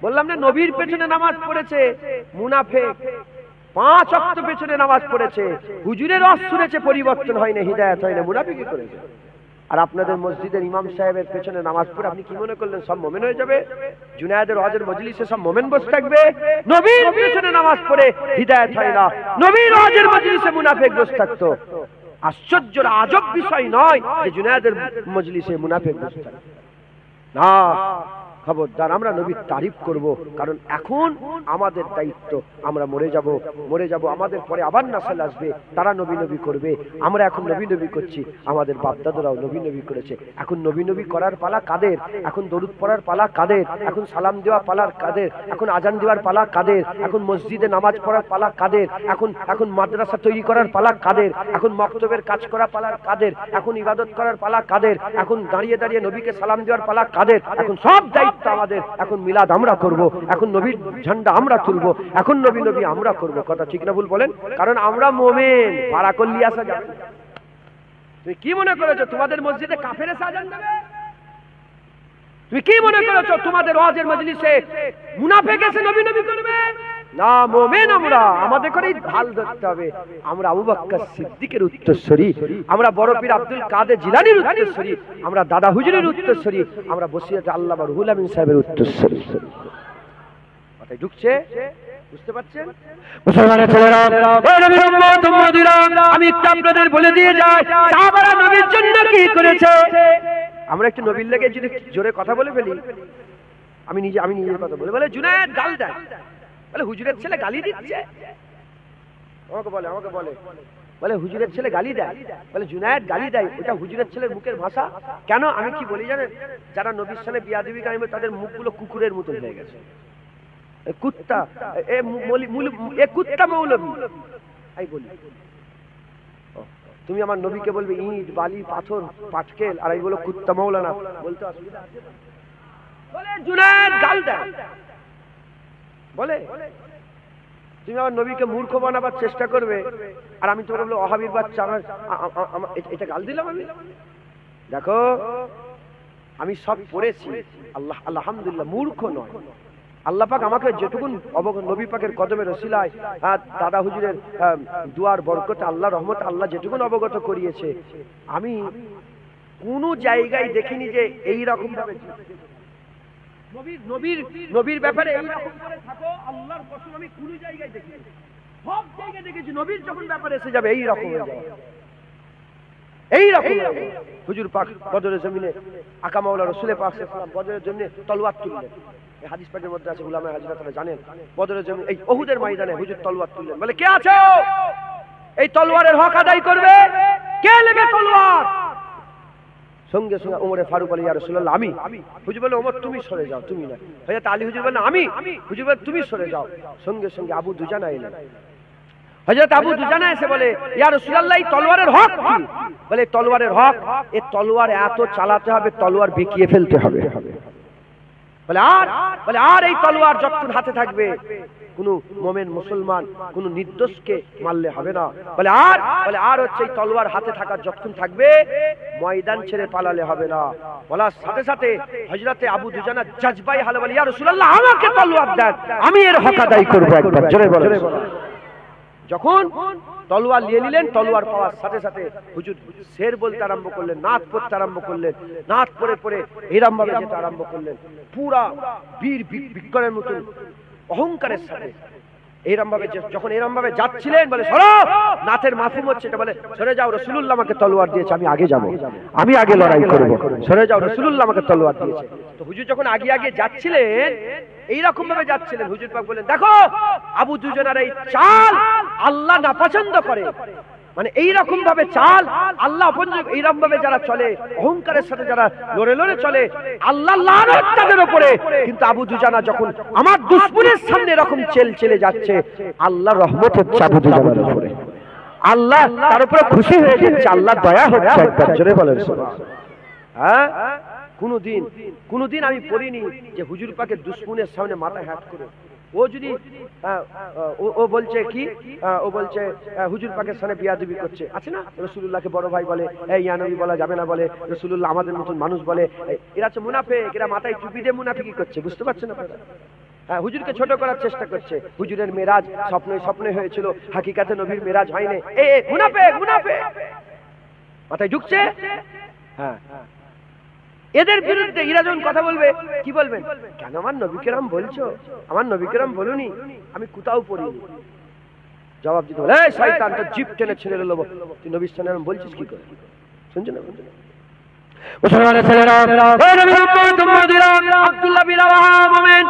বললাম না, নবীর পেছনে নামাজ পড়েছে মুনাফিক, 5 ওয়াক্ত পেছনে নামাজ পড়েছে, হুজুরের রস শুনেছে, পরিবর্তন হয় না, হিদায়াত হয় না, মুনাফিকই করেছে। আর আপনাদের মসজিদের ইমাম সাহেবের পেছনে নামাজ পড়ে আপনি কি মনে করলেন সব মোমেন হয়ে যাবে? জুনায়েদের ওয়াজের মজলিসে সব মোমেন বসে থাকবে? নবীর পেছনে নামাজ পড়ে হিদায়াত হয় না, নবীর ওয়াজের মজলিসে মুনাফিক বসে থাকতো। আশ্চর্য আজব বিষয় নয় যে জুনায়েদের মজলিসে মুনাফিক বসে থাকতো না। খবরদার, আমরা নবীর তারিফ করব, কারণ এখন আমাদের দায়িত্ব। আমরা মরে যাব, আমাদের পরে আবার নাসল আসবে, তারা নবী নবী করবে। আমরা এখন নবী নবী করছি, আমাদের বাপদাদারাও নবী নবী করেছে। এখন নবী নবী করার পালা কাদের? এখন দরুদ পড়ার পালা কাদের? এখন সালাম দেওয়া পালা কাদের? এখন আজান দেওয়ার পালা কাদের? এখন মসজিদে নামাজ পড়ার পালা কাদের? এখন মাদ্রাসা তৈরি করার পালা কাদের? এখন মক্তবের কাজ করা পালা কাদের? এখন ইবাদত করার পালা কাদের? এখন দাঁড়িয়ে দাঁড়িয়ে নবীকে সালাম দেওয়ার পালা কাদের? এখন সব দায়িত্ব দায়িত্ব আমাদের। এখন মিলাদ আমরা করব, এখন নবীর ঝান্ডা আমরা তুলবো, এখন নবী নবী আমরা করব। কথা ঠিক না ভুল বলেন? কারণ আমরা মুমিন, ভাড়া করলি আসা যাবে। তুমি কি মনে করেছো তোমাদের মসজিদে কাফের এসে আজান দেবে? তুমি কি মনে করেছো তোমাদের ওয়াজের মজলিসে মুনাফিক এসে নবী নবী করবে? না, মুমিন আমরা। আমাদের করে ঢাল ধরতে হবে। আমরা আবু বকর সিদ্দিকের উত্তরসূরি, আমরা বড় পীর আব্দুল কাদের জিলানীর উত্তরসূরি, আমরা দাদা হুজুরের উত্তরসূরি, আমরা বসিরহাট আল্লামা রুহুল আমিন সাহেবের উত্তরসূরি। কথাই ঢুকছে? বুঝতে পারছেন? মুসলমানের ছেলেরা, ও নবীর উম্মত উম্মতিরা, আমি একটু আপনাদের বলে দিয়ে যাই সাহাবারা নবীর জন্য কি করেছে। আমরা একটু নবীর লেগে যদি জোরে কথা বলে ফেলি, আমি নিজের কথা বলে জুনায়েদ গাল দেয়, বলে হুজুরের ছেলে গালি দিচ্ছে। আমাকে বলে হুজুরের ছেলে গালি দেয়, বলে জুনায়েদ গালি দেয়। ওটা হুজুরের ছেলের মুখের ভাষা। কেন? আমি কি বলি জানেন? যারা নবীর সামনে বিয়াদবি করে তাদের মুখগুলো কুকুরের মতো হয়ে গেছে। কুত্তা, এ কুত্তা মৌলবী। এই বলি, তুমি আমার নবীকে বলবে ইট বালি পাথর পাটকেল, আর এই বলো কুত্তা মৌলানা, বলতে অসুবিধা আছে? বলে জুনায়েদ গাল দেয়। বলে তুমি আমার নবীকে মূর্খ বানাবার চেষ্টা করবে, আর আমি তোমার বলবো ওহাবীর বাচ্চা, এটা গাল দিলাম আমি? দেখো, আমি সব পড়েছি, আলহামদুলিল্লাহ, মূর্খ নয়। আল্লাহ পাক আমাকে যেটুকুন নবী পাকের কদমের ওসিলায়, দাদা হুজুরের দুয়ার বরকতে, আল্লাহ রহমত, আল্লাহ যেটুকুন অবগত করিয়েছে, আমি কোন জায়গায় দেখিনি যে এই রকম ভাবে নবীর ব্যাপারে এইরকম করে থাকো। আল্লাহর কসম, আমি কোন জায়গায় দেখিনি। সব জায়গায় দেখেছি নবীর যখন ব্যাপারে এসে যাবে এইরকম হয়ে যাবে, এইরকম। হুজুর পাক বদরের জমিনে আকা মাওলা রাসূল পাক সাল্লাল্লাহু আলাইহি ওয়াসাল্লাম বদরের জন্য তলোয়ার তুললেন। এই হাদিস পাকের মধ্যে আছে, উলামায়ে হাদিস তারা জানেন। বদরের জমিনে, এই উহুদের ময়দানে হুজুর তলোয়ার তুললেন। বলে কে আছো এই তলোয়ারের হক আদায় করবে? কে নেবে তলোয়ার? সঙ্গে সঙ্গে ওমরে ফারুক বলে, ইয়া রাসূলুল্লাহ আমি। হুজুর বলে, ওমর তুমি সরে যাও, তুমি না। হযরত আলী হুজুর বলে, আমি। হুজুর বলে, তুমি সরে যাও। সঙ্গে সঙ্গে আবু দুজানা এলেন। হযরত আবু দুজানা এসে বলে, ইয়া রাসূলুল্লাহ এই তলোয়ারের হক কি? বলে তলোয়ারের হক, এই তলোয়ার এত চালাতে হবে, তলোয়ার বেঁকিয়ে ফেলতে হবে। বলে আর এই তলোয়ার যতক্ষণ হাতে থাকবে কোন মুমিন মুসলমান কোন নির্দোষকে মারলে হবে না। বলে আর হচ্ছে এই তলোয়ার হাতে থাকা যতক্ষণ থাকবে ময়দান ছেড়ে পালালে হবে না। বলার সাথে সাথে হযরতে আবু দুজানা জজবাই হালে বলে, ইয়া রাসূলুল্লাহ আমাকে তলোয়ার দেন, আমি এর হক আদায় করব। একবার জোরে বলেন। যখন তলোয়ার নিয়ে নিলেন, তলোয়ার পাওয়ার সাথে সাথে হুজুর শের বলতে আরম্ভ করলেন, নাচ পড়তে আরম্ভ করলেন, নাচ পড়ে পড়ে এরম ভাবে যেতে আরম্ভ করলেন, পুরা বীর বিক্রমের মতন অহংকারের সাথে এরম ভাবে। যখন এরম ভাবে যাচ্ছিলেন, বলে সরো, নাথের মাফহুম হচ্ছে এটা, বলে সরে যাও, রাসূলুল্লাহ আমাকে তলোয়ার দিয়েছে, আমি আগে যাব, আমি আগে লড়াই করব, সরে যাও, রাসূলুল্লাহ আমাকে তলোয়ার দিয়েছে। তো হুজুর যখন আগে আগে যাচ্ছিলেন, এইরকম ভাবে যাচ্ছিলেন, হুজুর পাক বলেন, দেখো আবু দুজানার এই চাল আল্লাহ নাপছন্দ করে। মানে এইরকম ভাবে চাল আল্লাহ অপছন্দ। এইরকম ভাবে যারা চলে, অহংকারের সাথে যারা লড়ে লড়ে চলে, আল্লাহ লানত তাদের উপরে। কিন্তু আবু দুজানা যখন আমার দুশমনের সামনে এরকম চেলে যাচ্ছে, আল্লাহর রহমত হচ্ছে আবু দুজানার উপরে, আল্লাহ তার উপরে খুশি হয়ে যাচ্ছে, আল্লাহ দয়া হচ্ছে। একবার জোরে বলেন সুবহানাল্লাহ। হ্যাঁ, কোনদিন আমি পড়িনি যে হুজুর পাকের দুশমনের সামনে মাথা হ্যাট করে ও যদি ও বলছে কি, ও বলছে হুজুর পাকের সামনে বিয়াদবি করছে। আছে না, রাসূলুল্লাহকে বড় ভাই বলে, এই ইয়া নবী বলা যাবে না বলে, রাসূলুল্লাহ আমাদের মতন মানুষ বলে। এরা হচ্ছে মুনাফিক, এরা মাথায় টুপি দিয়ে মুনাফিকি করছে। বুঝতে পারছেন আপনারা? হ্যাঁ, হুজুরকে ছোট করার চেষ্টা করছে। হুজুরের মেরাজ স্বপ্নে হয়েছিল, হাকিকাতে নবীর মেরাজ হয়নি। মুনাফিক মাথায় ঢুকছে। হ্যাঁ, এদের বিরুদ্ধে এরা যখন কথা বলবে, কি বলবেন? কেন আমার নবী কেরাম বলছো? আমার নবী কেরাম বলুনি, আমি কোথাও পড়িনি। জবাব দিতে বলে, এই শয়তান, তোর জিভ টেনে ছেড়ে নেবো, তুই নবীর সামনে বলছিস কি করে? শুনছো না? মুসলমানের ছেলেরা, ও নবীর উম্মত উম্মতিরা, আব্দুল্লাহ বিন রাওয়াহা মুমিন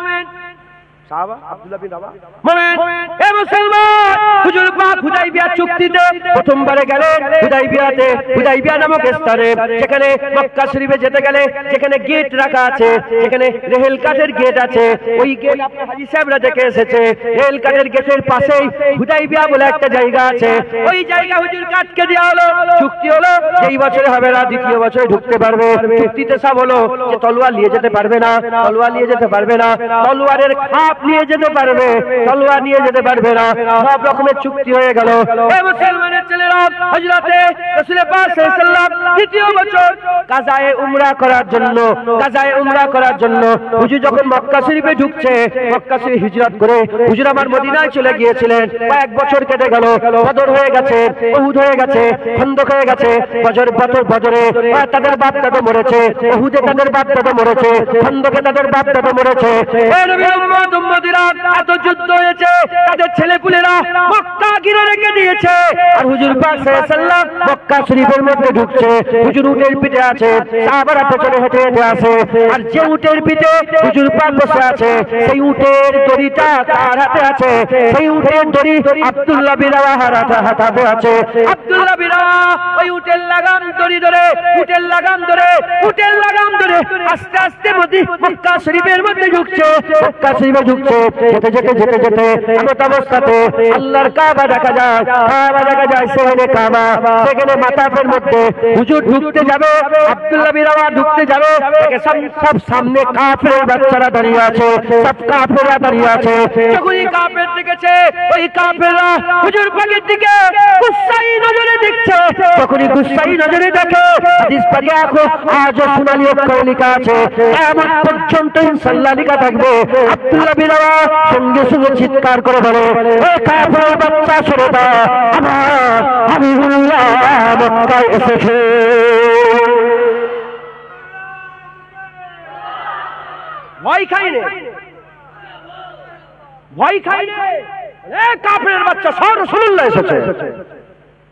সাহাবা আব্দুল্লাহ বিন রাওয়াহা মোমেন এ মুসলমান হুজুর পাক হুদাইবিয়া চুক্তিতে প্রথমবারে গেলেন হুদাইবিয়াতে হুদাইবিয়া নামক স্থানে যেখানে মক্কা শরীফে যেতে গেলে যেখানে গেট রাখা আছে যেখানে রেল কাঠের গেট আছে ওই গেট আপনার হাজী সাহেবরা দেখে এসেছে রেল কাঠের গেটের পাশেই হুদাইবিয়া বলে একটা জায়গা আছে ওই জায়গা হুজুর কাটকে দেওয়া হলো চুক্তি হলো এই বছরে হবে না দ্বিতীয় বছরে ঢুকতে পারবে চুক্তিতে সব হলো যে তলোয়ার নিয়ে যেতে পারবে না তলোয়ার নিয়ে যেতে পারবে না তলোয়ারের খাপ নিয়ে যেতে পারবে তলোয়ার নিয়ে যেতে পারবে না সব রকমের চুক্তি হয়ে গেল এই মুসলমানের ছেলেরা হযরতে রাসূল পাক সাল্লাল্লাহু আলাইহি ওয়াসাল্লাম দ্বিতীয় বছর কাজায়ে উমরা করার জন্য হুজুর যখন মক্কা শরীফে ঢুকছে মক্কা শরীফ হিজরত করে হুজুর আমার মদিনায় চলে গিয়েছিলেন কয়েক বছর কেটে গেল বদর হয়ে গেছে উহুদ হয়ে গেছে খন্দক হয়ে গেছে বদরে তাদের বাপ দাদা মরেছে উহুদে তাদের বাপ দাদা মরেছে খন্দকে তাদের বাপ দাদা মরেছে এই নবীর উম্মত উম্মতিরা এত যুদ্ধ হয়েছে তাদের ছেলেপুলেরা মক্কা ঘিরে রেখে দিয়েছে আর হুজুর পাক সাল্লাল্লাহু আলাইহি ওয়াসাল্লাম মক্কা শরীফের মধ্যে ঢুকছে হুজুর উটের পিঠে আছে সাহাবারা পেছনে হেঁটে হেঁটে আছে আর যে উটের পিঠে হুজুর পাক বসে আছে সেই উটের দড়িটা কার হাতে আছে সেই উটের দড়ি আব্দুল্লাহ বিন রাওয়াহার হাতে আছে আব্দুল্লাহ বিন রাওয়াহা ওই উটের লাগাম দড়ি ধরে আস্তে আস্তে মক্কা শরীফের মধ্যে ঢুকছে যেতে যেতে এমত অবস্থাতে আল্লাহর কাবা দেখা যায় সেখানে মাতাফের মধ্যে হুজুর ঢুকতে যাবে আব্দুল্লাহ বিন রাওয়াহা ঢুকতে যাবে সব সামনে কাফের বাচ্চারা দাঁড়িয়ে আছে সব কাফেররা দাঁড়িয়ে আছে যখনই কাফের দেখেছে ওই কাফেররা হুজুর পাকের দিকে গুসাই নজরে দেখছে যখনই গুসাই নজরে দেখে হাদিস পারি দেখো আজ সোনালী অক্ষরে লেখা আছে কিয়ামত পর্যন্ত ইনশাআল্লাহ লেখা থাকবে আব্দুল্লাহ বিন রাওয়াহা সঙ্গে সঙ্গে চিৎকার করে বলে ও কাফের বাচ্চা সরে দাও আমার হাবিবুল্লাহ মক্কায় এসেছে ভয় খাইনে এ কাফেরের বাচ্চা সব রাসূলুল্লাহ এসেছে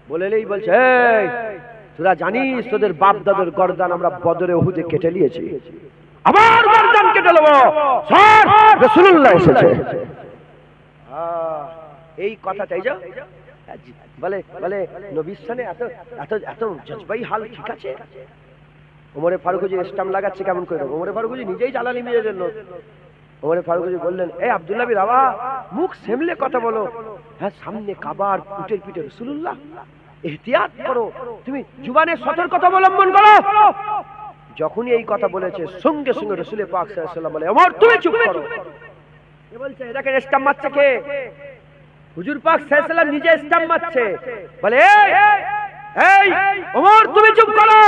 বলেলেই বলছে এই তোরা জানিস তোদের বাপ দাদার গর্দান আমরা বদরে উহুদে কেটে নিয়েছি আবার গর্দান কেটে নেব সব রাসূলুল্লাহ এসেছে এই কথাটাই যা বলে নবীর সামনে এত জজবাই হাল ঠিক আছে ওমরে ফারুক জি স্টাম্প লাগাচ্ছে কেমন করে ওমরে ফারুক জি নিজেই জ্বালানি মেরে দিল ওমরে ফারুক জি বললেন এই আব্দুল্লাহ বিন রাওয়াহা মুখ সামলে কথা বলো হ্যাঁ সামনে কাবার পিঠের পিঠে রাসূলুল্লাহ ইহতিয়াত করো তুমি জুবানে সতর্কতা অবলম্বন করো যখনই এই কথা বলেছে সঙ্গে সঙ্গে রাসূল পাক সাল্লাল্লাহু আলাইহি ওয়াসাল্লাম বলে ওমর তুমি চুপ করো কে বলছে দেখেন স্টাম্প মারছে কে হুজুর পাক সাল্লাল্লাহু আলাইহি ওয়াসাল্লাম নিজে স্টাম্প মারছে বলে এই ওমর তুমি চুপ করো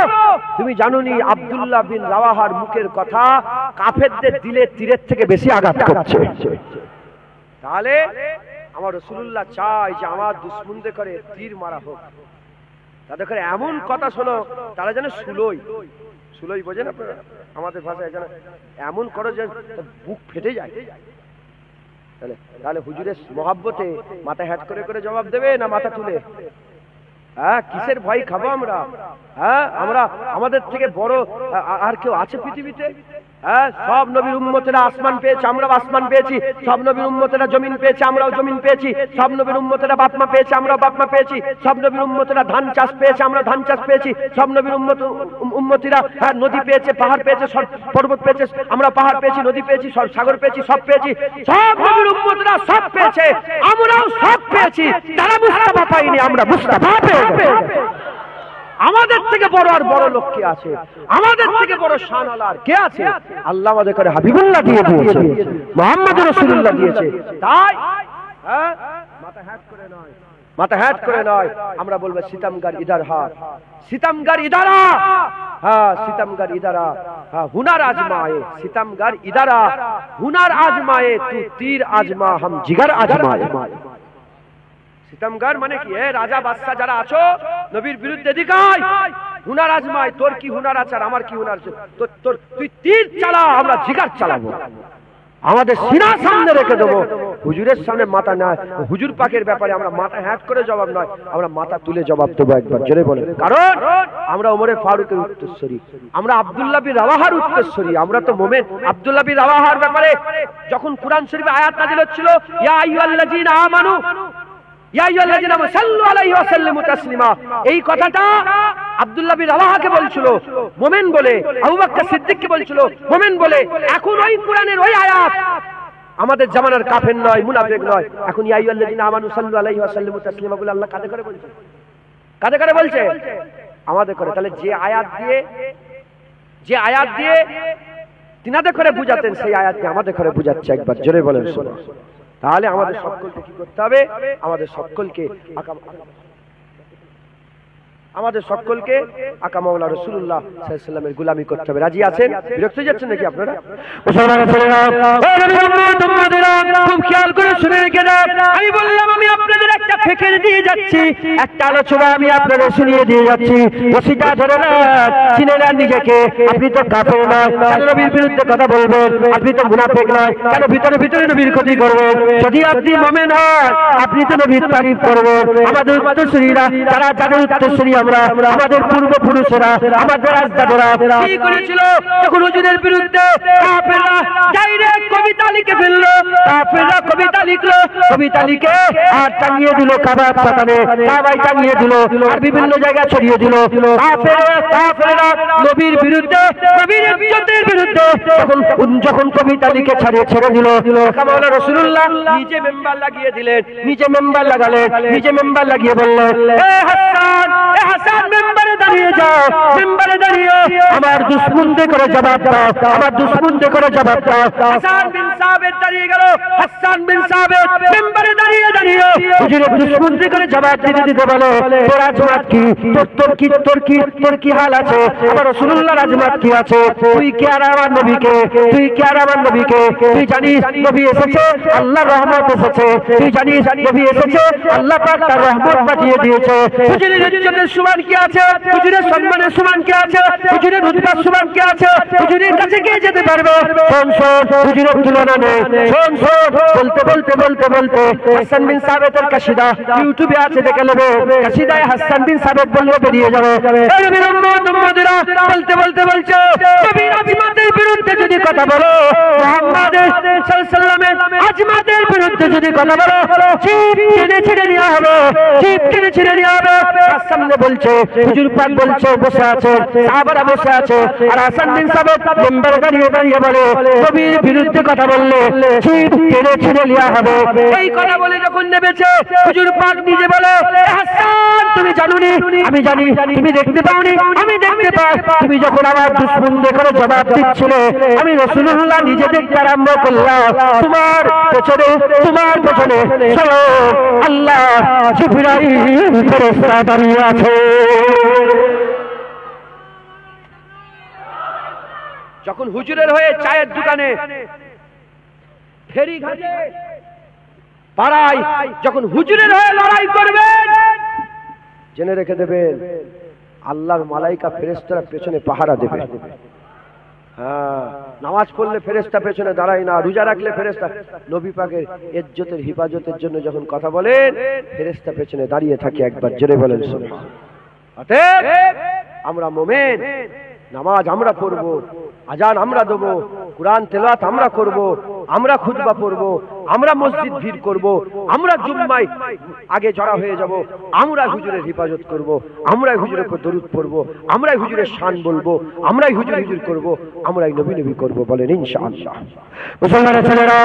তুমি জানোনি আব্দুল্লাহ বিন রাওয়াহার মুখের কথা কাফেরদের দিলে তীরের থেকে বেশি আঘাত করছে তাহলে আমার রাসূলুল্লাহ চাই যে আমার দুশমনদের করে তীর মারা হোক তাদের করে এমন কথা শোনো তারা যেন সুলই বোঝেন আপনারা আমাদের ভাষায় যেন এমন করো যে বুক ফেটে যায় তাহলে হুজুরের মহব্বতে মাথা হ্যাট করে জবাব দেবে না মাথা তুলে হ্যাঁ কিসের ভয় খাবো আমরা হ্যাঁ আমরা আমাদের থেকে বড় আর কেউ আছে পৃথিবীতে হ্যাঁ সব নবীর উম্মতেরা আসমান পেয়েছে আমরাও আসমান পেয়েছি সব নবীর উম্মতেরা জমিন পেয়েছে আমরাও জমিন পেয়েছি সব নবীর উম্মতেরা বাপমা পেয়েছে আমরাও বাপমা পেয়েছি সব নবীর উম্মতেরা ধান চাষ পেয়েছে আমরা ধান চাষ পেয়েছি সব নবীর উম্মতিরা নদী পেয়েছে পাহাড় পেয়েছে সব পর্বত পেয়েছে আমরা পাহাড় পেয়েছি নদী পেয়েছি সব সাগর পেয়েছি সব পেয়েছি সব নবীর উম্মতেরা সব পেয়েছে আমরাও সব পেয়েছি তারা মুস্তাফা পাইনি আমরা মুস্তাফা পেয়েছি আমাদের থেকে বড় আর বড় লোক কে আছে আমাদের থেকে বড় শানওয়ালা আর কে আছে আল্লাহ আমাদের করে হাবিবুল্লাহ দিয়ে দিয়েছে মুহাম্মদ রাসূলুল্লাহ দিয়েছে তাই হ্যাঁ মাথা হ্যাট করে নয় আমরা বলবো সিতমগর ইধার হ্যাঁ সিতমগর ইধারা হ্যাঁ সিতমগর ইধারা হ্যাঁ হুনার আজমায়ে সিতমগর ইধারা হুনার আজমায়ে তু তীর আজমা হাম জিগর আজমায়ে সিতমগর মানে কি রাজা বাদশা যারা আছো নবীর বিরুদ্ধে দিকাই হুনার আজমাই তোর কি হুনার আছে আর আমার কি হুনার আছে তোর তুই তীর চালা আমরা জিগার চালাবো আমাদের সিনার সামনে রেখে দেবো। হুজুরের সামনে মাথা নয়, হুজুর পাকের ব্যাপারে আমরা মাথা হ্যাট করে জবাব নয়, আমরা মাথা তুলে জবাব দেবো একবার জোরে বলে। কারণ আমরা ওমরে ফারুকের উত্তরসূরি, আমরা আব্দুল্লাহ বিন রাওয়াহার উত্তরসূরি, আমরা তো মোমেন। আব্দুল্লাহ বিন রাওয়াহার ব্যাপারে যখন কুরআন শরীফে আয়াত নাযিল হচ্ছিল, ইয়া আইয়ুহাল্লাযীনা আমানু ইয়া আইয়ুহাল্লাযীনা আমানু সাল্লু আলাইহি ওয়া সাল্লিমু তাসলিমা, এই কথাটা আব্দুল্লাহ বিন রাওয়াহাকে বলছিল মোমেন বলে, আবু বকর সিদ্দিককে বলছিল মোমেন বলে। এখন ওই কুরআনের ওই আয়াত আমাদের জামানার কাফের নয়, মুনাফিক নয়, এখন ইয়া আইয়ুহাল্লাযীনা আমানু সাল্লু আলাইহি ওয়া সাল্লিমু তাসলিমা বলে আল্লাহ কাদের করে বলছে? কাদের করে বলছে? আমাদের করে। তাহলে যে আয়াত দিয়ে তিনাদের করে বুঝাতেন, সেই আয়াত দিয়ে আমাদের করে বুঝাচ্ছে, একবার জোরে বলেন শোনো। তাহলে আমাদের সকলকে কি করতে হবে? আমাদের সকলকে আকা মাওলা রাসূলুল্লাহ সাল্লাল্লাহু আলাইহি ওয়াসাল্লামের গোলামি করতে হবে। রাজি আছেন? বিরক্ত হয়ে যাচ্ছেন নাকি আপনারা? মুসলমানের ছেলেরা, ও নবীর উম্মতেরা, খুব খেয়াল করে শুনে রেখে যান। আমি বললাম আমি আপনাদের একটা ফিকির দিয়ে যাচ্ছি, একটা আলোচনা আমি আপনাদের শুনিয়ে দিয়ে যাচ্ছি। ওসিটা ধরে না, চিনে নেন নিজেকে। আপনি তো কাফের নয়, কেন নবীর বিরুদ্ধে কথা বলবেন? আপনি তো মুনাফিক নয়, কেন ভিতরে ভিতরে নবীর ক্ষতি করবেন? যদি আপনি মুমিন হন, আপনি তো নবীর তারিফ করবেন। আমাদের উত্তরসূরিরা, তারা যাদের উত্তরসূরি আমরা, আমাদের পূর্বপুরুষেরা, আমাদের আজদাদরা কি করেছিল? যখন হুজুরের বিরুদ্ধে কাফেররা ডাইরেক্ট কবিতা লিখে ফেললো, কাফেররা কবিতা লিখলো, কবিতা লিখে আর টাঙিয়ে দিল কাবার পাতানে, কাবায় টাঙিয়ে দিল, আর বিভিন্ন জায়গায় ছড়িয়ে দিল। কাফেররা নবীর বিরুদ্ধে, নবীর ইজ্জতের বিরুদ্ধে যখন কবিতা লিখে ছেড়ে দিল, কামাওলা রাসূলুল্লাহ নিজে মেম্বার লাগিয়ে দিলেন, নিজে মেম্বার লাগালেন, নিজে মেম্বার লাগিয়ে বললেন, এ হাসান, এ হাসান মেম্বারে দাঁড়িয়ে যাও, মেম্বারে দাঁড়িয়ে আমার দুশমনদের করে জবাব দাও, আমার দুশমনদের করে জবাব দাও। হাসান বিন সাবিত দাঁড়িয়ে গেল, হাসান বিন সাবিত মেম্বারে দাঁড়িয়ে হুজুরের দুশমনদের করে জবাব দিতে বলে, তোর আজমাত কি, তোর কি হাল আছে? আমার রাসূলুল্লাহর আজমাত কি আছে? তুই কি আর আমার নবীকে, তুই কি আর আমার নবীকে, তুই জানিস নবী এসেছে, আল্লাহর রহমত এসেছে, তুই জানিস নবী এসেছে, আল্লাহ পাক তার রহমত পাঠিয়ে দিয়েছে। হুজুরের ইজ্জতের সমান কি আছে? হুজুরের সম্মানের সমান কি আছে? হুজুরের রুতবার সমান কি আছে? হুজুরের কাছে কে যেতে পারবে? শোন হুজুরের তুলনা নেই। শোন বলতে হাসান বিন সাবিতের কাসিদা ইউটিউবে আছে, দেখে নেবে। কাসিদায় হাসান বিন সাবিত বললে বেরিয়ে যাবে। এই নবীর উম্মতেরা বলতে বলছে, নবীর আজমাতের বিরুদ্ধে যদি কথা বলো, মুহাম্মদ সাল্লাল্লাহু আলাইহি ওয়াসাল্লামের আজমাতের বিরুদ্ধে যদি কথা বলো, জিভ ছেড়ে নেওয়া হবে, জিভ ছেড়ে নেওয়া হবে। সামনে বলছে, হুজুর পাক বলছে, বসে আছে, সাহাবারা বসে আছে, আর হাসান বিন সাবিত মেম্বারে দাঁড়িয়ে বলে, নবীর বিরুদ্ধে কথা বললে জিভ ছেড়ে নেওয়া হবে। এই কথা বলে যখন নেমেছে, হুজুর পাক নিজে বলে, হাসান তুমি জানোনি, আমি জানি, তুমি দেখতে পাওনি, আমি দেখতে পাই। তুমি যখন আমার দুশমনদের করে জবাব দিচ্ছিলে, আমি রাসূলুল্লাহ নিজে দেখতে আরম্ভ করলাম। তোমার পেছনে চলো, আল্লাহ জিবরাইল ফেরেশতা দাঁড়িয়ে আছে। যখন হুজুরের হয়ে চায়ের দোকানে, ফেরি ঘাটে, পাড়ায় যখন হুজুরের হয়ে লড়াই করবেন, জেনে রেখে দেবেন আল্লাহর মালাইকা ফেরেশতারা পেছনে পাহারা দেবে। হ্যাঁ, নামাজ পড়লে ফেরেশতা পেছনে দাঁড়ায় না, রোজা রাখলে ফেরেশতা। নবী পাকের ইজ্জতের হিফাজতের জন্য যখন কথা বলেন, ফেরেশতা পেছনে দাঁড়িয়ে থাকে, একবার জোরে বলেন সুবহানাল্লাহ। অতএব আমরা মুমিন, নামাজ আমরা পড়বো, আজান আমরা দেবো, কুরআন তেলাওয়াত আমরা করব, আমরা খুতবা পড়ব, আমরা মসজিদ ভিড় করব, আমরা জুম্মায় আগে জড়া হয়ে যাব, আমরা হুজুরের হিফাজত করব, আমরাই হুজুরের উপর দরুদ পড়ব, আমরাই হুজুরের শান বলবো, আমরাই হুজুর করব, আমরাই নবী করব, বলেন ইনশাআল্লাহ। মুসলমানের ছেলেরা,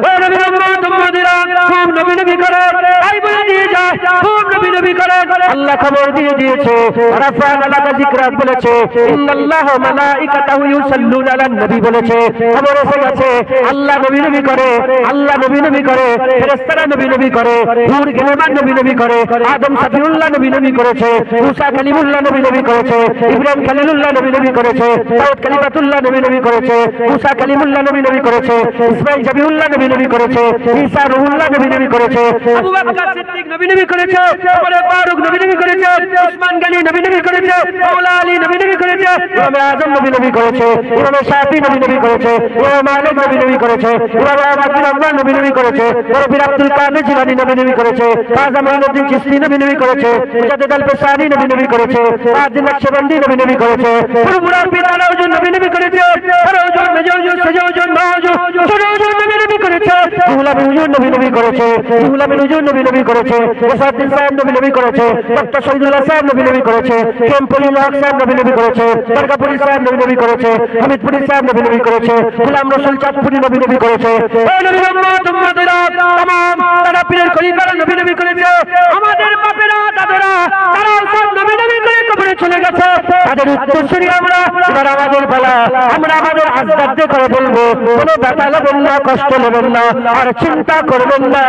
ও নবীর উম্মতেরা, খুব নবী করে, তাই বলে দিয়ে যায়, খুব নবী করে। আল্লাহ খবর দিয়ে দিয়েছে, রাফা'না লাকা যিকরাক বলেছে, ইন্নাল্লাহা ওয়া মালাইকাতাহু ইউসাল্লুনা আলান নবী বলেছে। খবর এসে গেছে, আল্লাহ নবী করে, আল্লাহ নবী করে, ফেরেশতারা নবী করে, নূর গিলামান নবী করে, আদম সাফিউল্লাহ নবী করেছে, মুসা কালিমুল্লাহ নবী করেছে, ইব্রাহিম খলিলুল্লাহ নবী করেছে, দাউদ কালিমাতুল্লাহ নবী করেছে, মুসা কালিমুল্লাহ নবী করেছে, ইসমাঈল জাবিউল্লাহ নবী করেছে, ঈসা রূহুল্লাহ নবী করেছে, আবু বকর সিদ্দিক নবী করেছে, ওমর ফারুক নবী করেছে, উসমান গনি আলী নবী নবী করেছে, মাওলা আলী নবী নবী করেছে, ইমাম আযম নবী নবী করেছে, ইমাম শাফি নবী নবী করেছে, ইমাম মালিক নবী নবী করেছে, ইমাম আহমদ বিন হাম্বল নবী নবী করেছে, পীর আব্দুল কাদের জিলানী নবী নবী করেছে, খাজা মঈনুদ্দিন চিশতি নবী নবী করেছে, মুজাদ্দিদ আল-ফসানি নবী নবী করেছে, আদিল নকশবন্দি নবী নবী করেছে, পুরপুরার পিতা হুজুর নবী নবী করেছে, বড় হুজুর মেজো হুজুর সেজো হুজুর মা হুজুর ছোট হুজুর নবী নবী করেছে, ইহুলামি হুজুর নবী নবী করেছে, ইহুলামি হুজুর নবী নবী করেছে, ওসাদ্দিন সাহেব নবী নবী করেছে, ডক্টর শহীদুল্লাহ সাহেব নবী নবী করেছে, কেমপুরিল হক সাহেব নবী নবী করেছে, দরগাপুরি সাহেব নবী নবী করেছে, হামিদপুরি সাহেব নবী নবী করেছে, গোলাম রসুল চাঁদপুরি নবী নবী করেছে, এই নবীর উম্মত উম্মতেরা तमाम তারা পীরের খলিফারা নবী নবী করেছে, আমাদের বাপেরা দাদারা তারা সব নবী নবী করে কবরে চলে গেছে, তাদের উত্তরসূরি আমরা, এবার আমাদের বেলা আমরা আমাদের আজদারদের করে বলবো, কোনো ব্যথা নেবেন না, কষ্ট নেবেন না, আর চিন্তা করবেন না,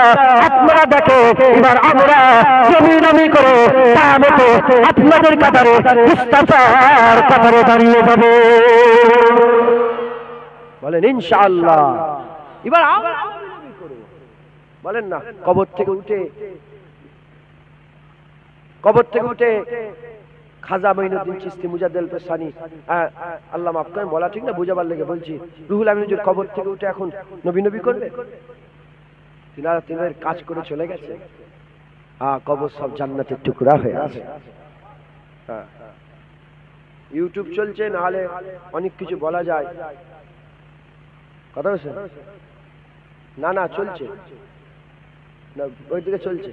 আপনারা দেখে এবার আমরা নবী নবী করে কিয়ামতে আপনাদের কাতারে মুস্তাফার কাতারে দাঁড়িয়ে যাবে, বলেন ইনশাআল্লাহ। এবার আমরা নবী করব, বলেন না, কবর থেকে উঠে খাজা মঈনুদ্দিন চিশতি, মুজাদ্দিদ আল-ফসানি, আল্লাহ মাফ করেন বলা ঠিক না, বুঝাবার লেগে বলছি, রুহুল আমিন হুজুর কবর থেকে উঠে এখন নবী নবী করবে, তিনার কাজ করে চলে গেছে, কবর সব জান্নাতের টুকরা হয়ে আছে। ইউটিউব চলছে, নাহলে অনেক কিছু বলা যায়, কথা বলছে না চলছে না, ওইদিকে চলছে,